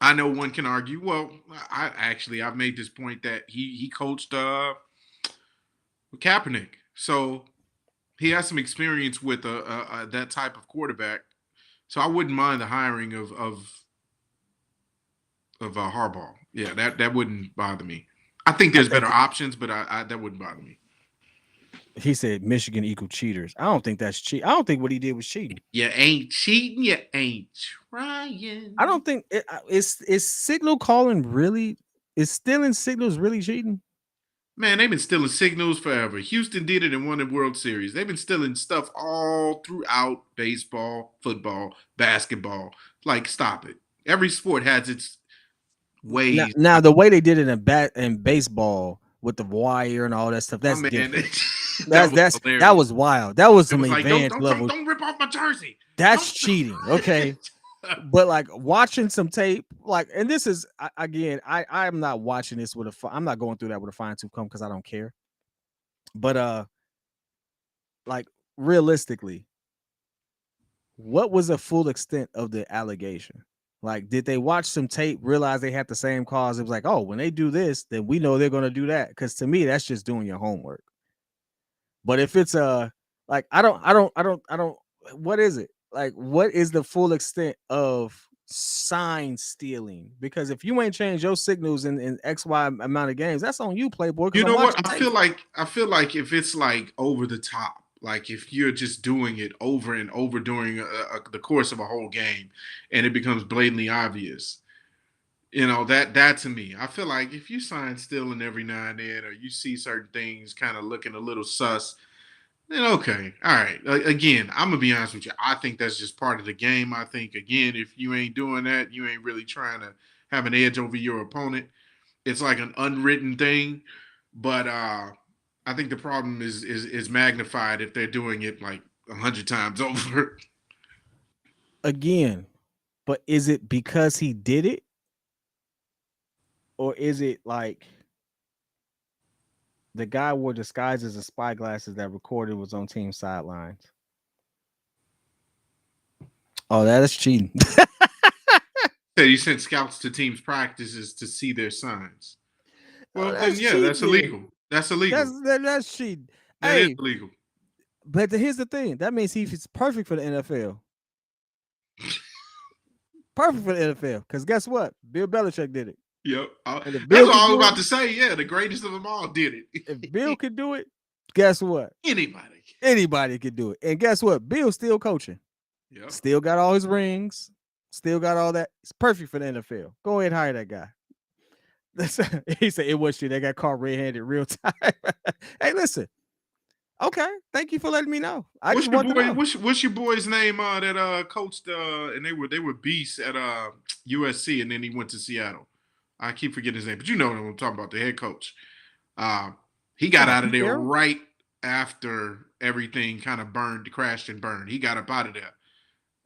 I know one can argue. Well, I've made this point that he coached Kaepernick, so he has some experience with that type of quarterback. So I wouldn't mind the hiring of Harbaugh. Yeah, that wouldn't bother me. I think there's better options, but I that wouldn't bother me. He said Michigan equal cheaters. I don't think that's cheat. I don't think what he did was cheating. You ain't cheating. You ain't trying. I don't think is Signal calling really. Is stealing signals really cheating? Man, they've been stealing signals forever. Houston did it and won the World Series. They've been stealing stuff all throughout baseball, football, basketball. Like, stop it. Every sport has its ways. Now the way they did it in baseball with the wire and all that stuff, that's different. That was wild. That was some advanced level. Don't rip off my jersey. That's cheating. Okay. But like watching some tape, like, and this is again, I'm not watching this with I'm not going through that with a fine tooth comb because I don't care. But like realistically, what was the full extent of the allegation? Like, did they watch some tape, realize they had the same cause? It was like, oh, when they do this, then we know they're gonna do that. Because to me, that's just doing your homework. But if it's like I don't what is it? Like what is the full extent of sign stealing? Because if you ain't changed your signals in XY amount of games, that's on you, Playboy, because You I'm know what? watching I tape. feel like if it's like over the top, like if you're just doing it over and over during the course of a whole game, and it becomes blatantly obvious, that to me, I feel like if you sign stealing every now and then, or you see certain things kind of looking a little sus, then okay, all right. Again, I'm gonna be honest with you. I think that's just part of the game. I think again, if you ain't doing that, you ain't really trying to have an edge over your opponent. It's like an unwritten thing, but I think the problem is magnified if they're doing it like 100 times over. Again, but is it because he did it? Or is it like the guy wore disguises as spy glasses that recorded was on team sidelines? Oh, that is cheating. Said he sent scouts to teams' practices to see their signs. Oh, Well, then that's yeah, that's cheating. illegal. That's illegal. That's cheating. That is Hey, illegal. but here's the thing. That means he's perfect for the NFL. Perfect for the NFL. Because guess what? Bill Belichick did it. Yep. And if That's Bill what could I was do it, about to say. Yeah, the greatest of them all did if it. Bill could do it, guess what? Anybody. Anybody could do it. And guess what? Bill's still coaching. Yep. Still got all his rings. Still got all that. It's perfect for the NFL. Go ahead and hire that guy. He said it was shit. They got caught red-handed real time. Hey, listen. Okay. Thank you for letting me know. I What's just your want to boy? know. What's your boy's name that coached and they were beasts at USC and then he went to Seattle. I keep forgetting his name, but you know what I'm talking about, the head coach. Uh, he got Talking about out of Pete there Carroll? right after everything kind of crashed and burned. He got up out of there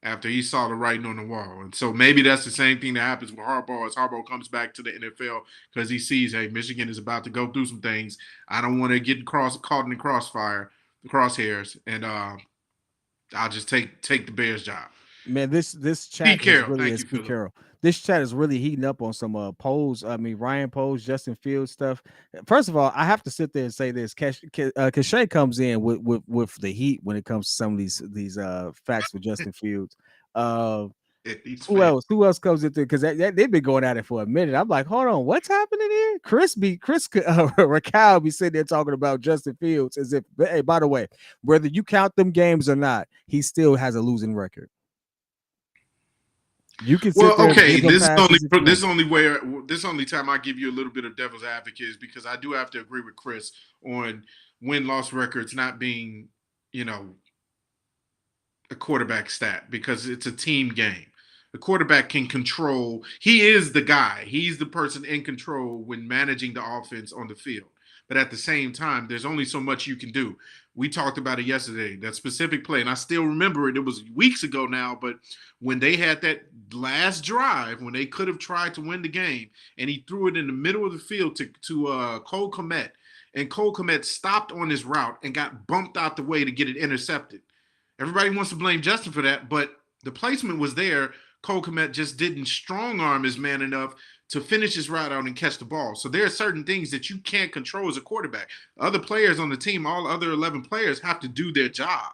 after he saw the writing on the wall. And so maybe that's the same thing that happens with Harbaugh as Harbaugh comes back to the NFL because he sees, hey, Michigan is about to go through some things. I don't want to get caught in the crosshairs, and I'll just take the Bears job. Man, this Pete chat has Carroll, really thank is you, Pete Philip. Carroll. This chat is really heating up on some polls. I mean, Ryan Poles, Justin Fields stuff. First of all, I have to sit there and say this. Cachet comes in with the heat when it comes to some of these facts for Justin Fields. Uh, He's who fat. else? Who else comes into because they've been going at it for a minute. I'm like, hold on, what's happening here? Chris Raquel be sitting there talking about Justin Fields as if, hey, by the way, whether you count them games or not, he still has a losing record. You can sit Well, there and okay. give him This is only passes if you this want. is only where this is only time I give you a little bit of devil's advocate is because I do have to agree with Chris on win loss records not being, you know, a quarterback stat because it's a team game. The quarterback can control. He is the guy. He's the person in control when managing the offense on the field. But at the same time, there's only so much you can do. We talked about it yesterday, that specific play, and I still remember it. It was weeks ago now, but when they had that last drive, when they could have tried to win the game, and he threw it in the middle of the field to Cole Kmet, and Cole Kmet stopped on his route and got bumped out the way to get it intercepted. Everybody wants to blame Justin for that, but the placement was there. Cole Kmet just didn't strong arm his man enough to finish his route out and catch the ball. So there are certain things that you can't control as a quarterback. Other players on the team, all other 11 players, have to do their job.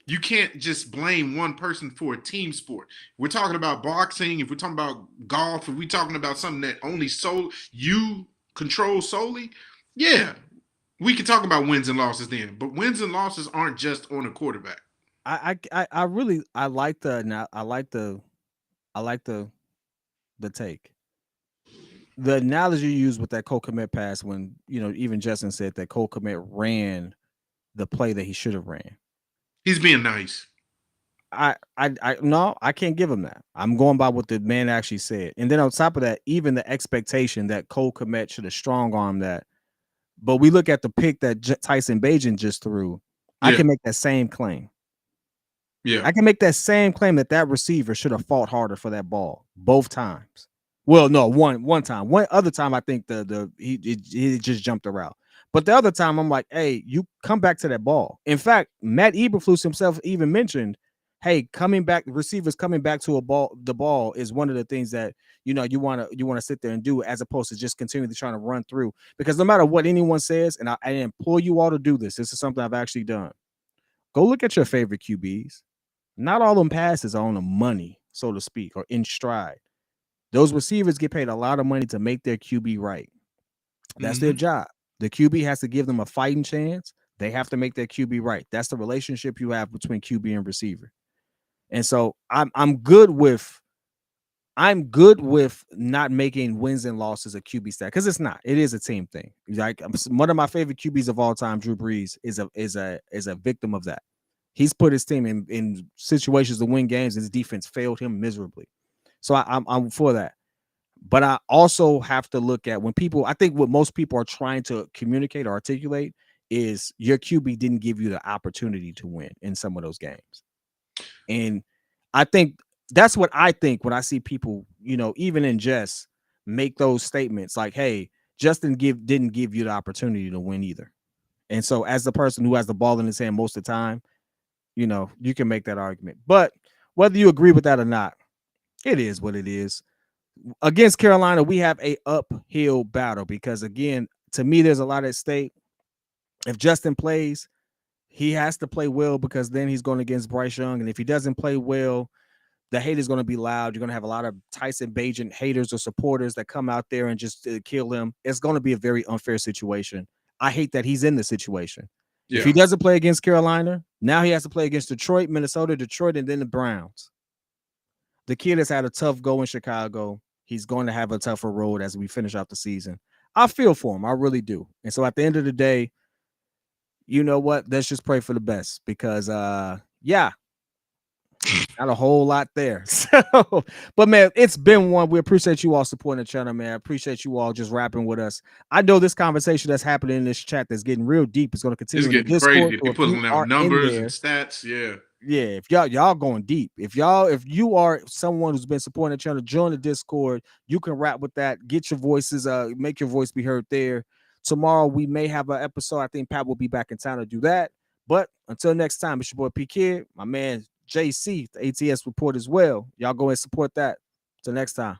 You can't just blame one person for a team sport. We're talking about boxing, if we're talking about golf, if we're talking about something that only you control solely, yeah, we can talk about wins and losses then. But wins and losses aren't just on a quarterback. I really I like the take. The analogy you used with that Cole Kmet pass when even Justin said that Cole Kmet ran the play that he should have ran. He's being nice. I no, I can't give him that. I'm going by what the man actually said. And then on top of that, even the expectation that Cole Kmet should have strong armed that. But we look at the pick that Tyson Bagent just threw. I Yeah. can make that same claim. Yeah. I can make that same claim that receiver should have fought harder for that ball both times. Well, no, one time. One other time, I think he just jumped the route. But the other time, I'm like, hey, you come back to that ball. In fact, Matt Eberflus himself even mentioned hey, coming back, receivers coming back to the ball is one of the things that you want to sit there and do, as opposed to just continually trying to run through. Because no matter what anyone says, and I implore you all to do this. This is something I've actually done. Go look at your favorite QBs. Not all them passes are on the money, so to speak, or in stride. Those receivers get paid a lot of money to make their QB right. That's their Mm-hmm. job. The QB has to give them a fighting chance. They have to make their QB right. That's the relationship you have between QB and receiver. And so I'm good with not making wins and losses a QB stat, because it's not. It is a team thing. Like, one of my favorite QBs of all time, Drew Brees, is a victim of that. He's put his team in situations to win games. His defense failed him miserably. So I'm for that. But I also have to look at when people, I think what most people are trying to communicate or articulate is your QB didn't give you the opportunity to win in some of those games. And I think that's what I think when I see people, even in jest, make those statements like, hey, Justin didn't give you the opportunity to win either. And so, as the person who has the ball in his hand most of the time, you can make that argument. But whether you agree with that or not, it is what it is. Against Carolina, we have a uphill battle because, again, to me, there's a lot at stake. If Justin plays, he has to play well, because then he's going against Bryce Young. And if he doesn't play well, the hate is going to be loud. You're going to have a lot of Tyson Bagent haters or supporters that come out there and just kill him. It's going to be a very unfair situation. I hate that he's in the situation. If he Yeah. doesn't play against Carolina, now he has to play against Detroit, and then the Browns. The kid has had a tough go in Chicago. He's going to have a tougher road as we finish out the season. I feel for him. I really do. And so at the end of the day, you know what? Let's just pray for the best, because yeah, not a whole lot there. So, but man, it's been one. We appreciate you all supporting the channel, man. I appreciate you all just rapping with us. I know this conversation that's happening in this chat that's getting real deep is going to It's continue in the getting Discord. crazy. So They if you pulling out are in numbers and there, stats. Yeah. yeah, if y'all going deep, if you are someone who's been supporting the channel, join the Discord. You can rap with that. Get your voices, make your voice be heard there. Tomorrow we may have an episode. I think Pat will be back in town to do that. But until next time, it's your boy P Kid, my man JC, the ATS report as well. Y'all go and support that. Till next time.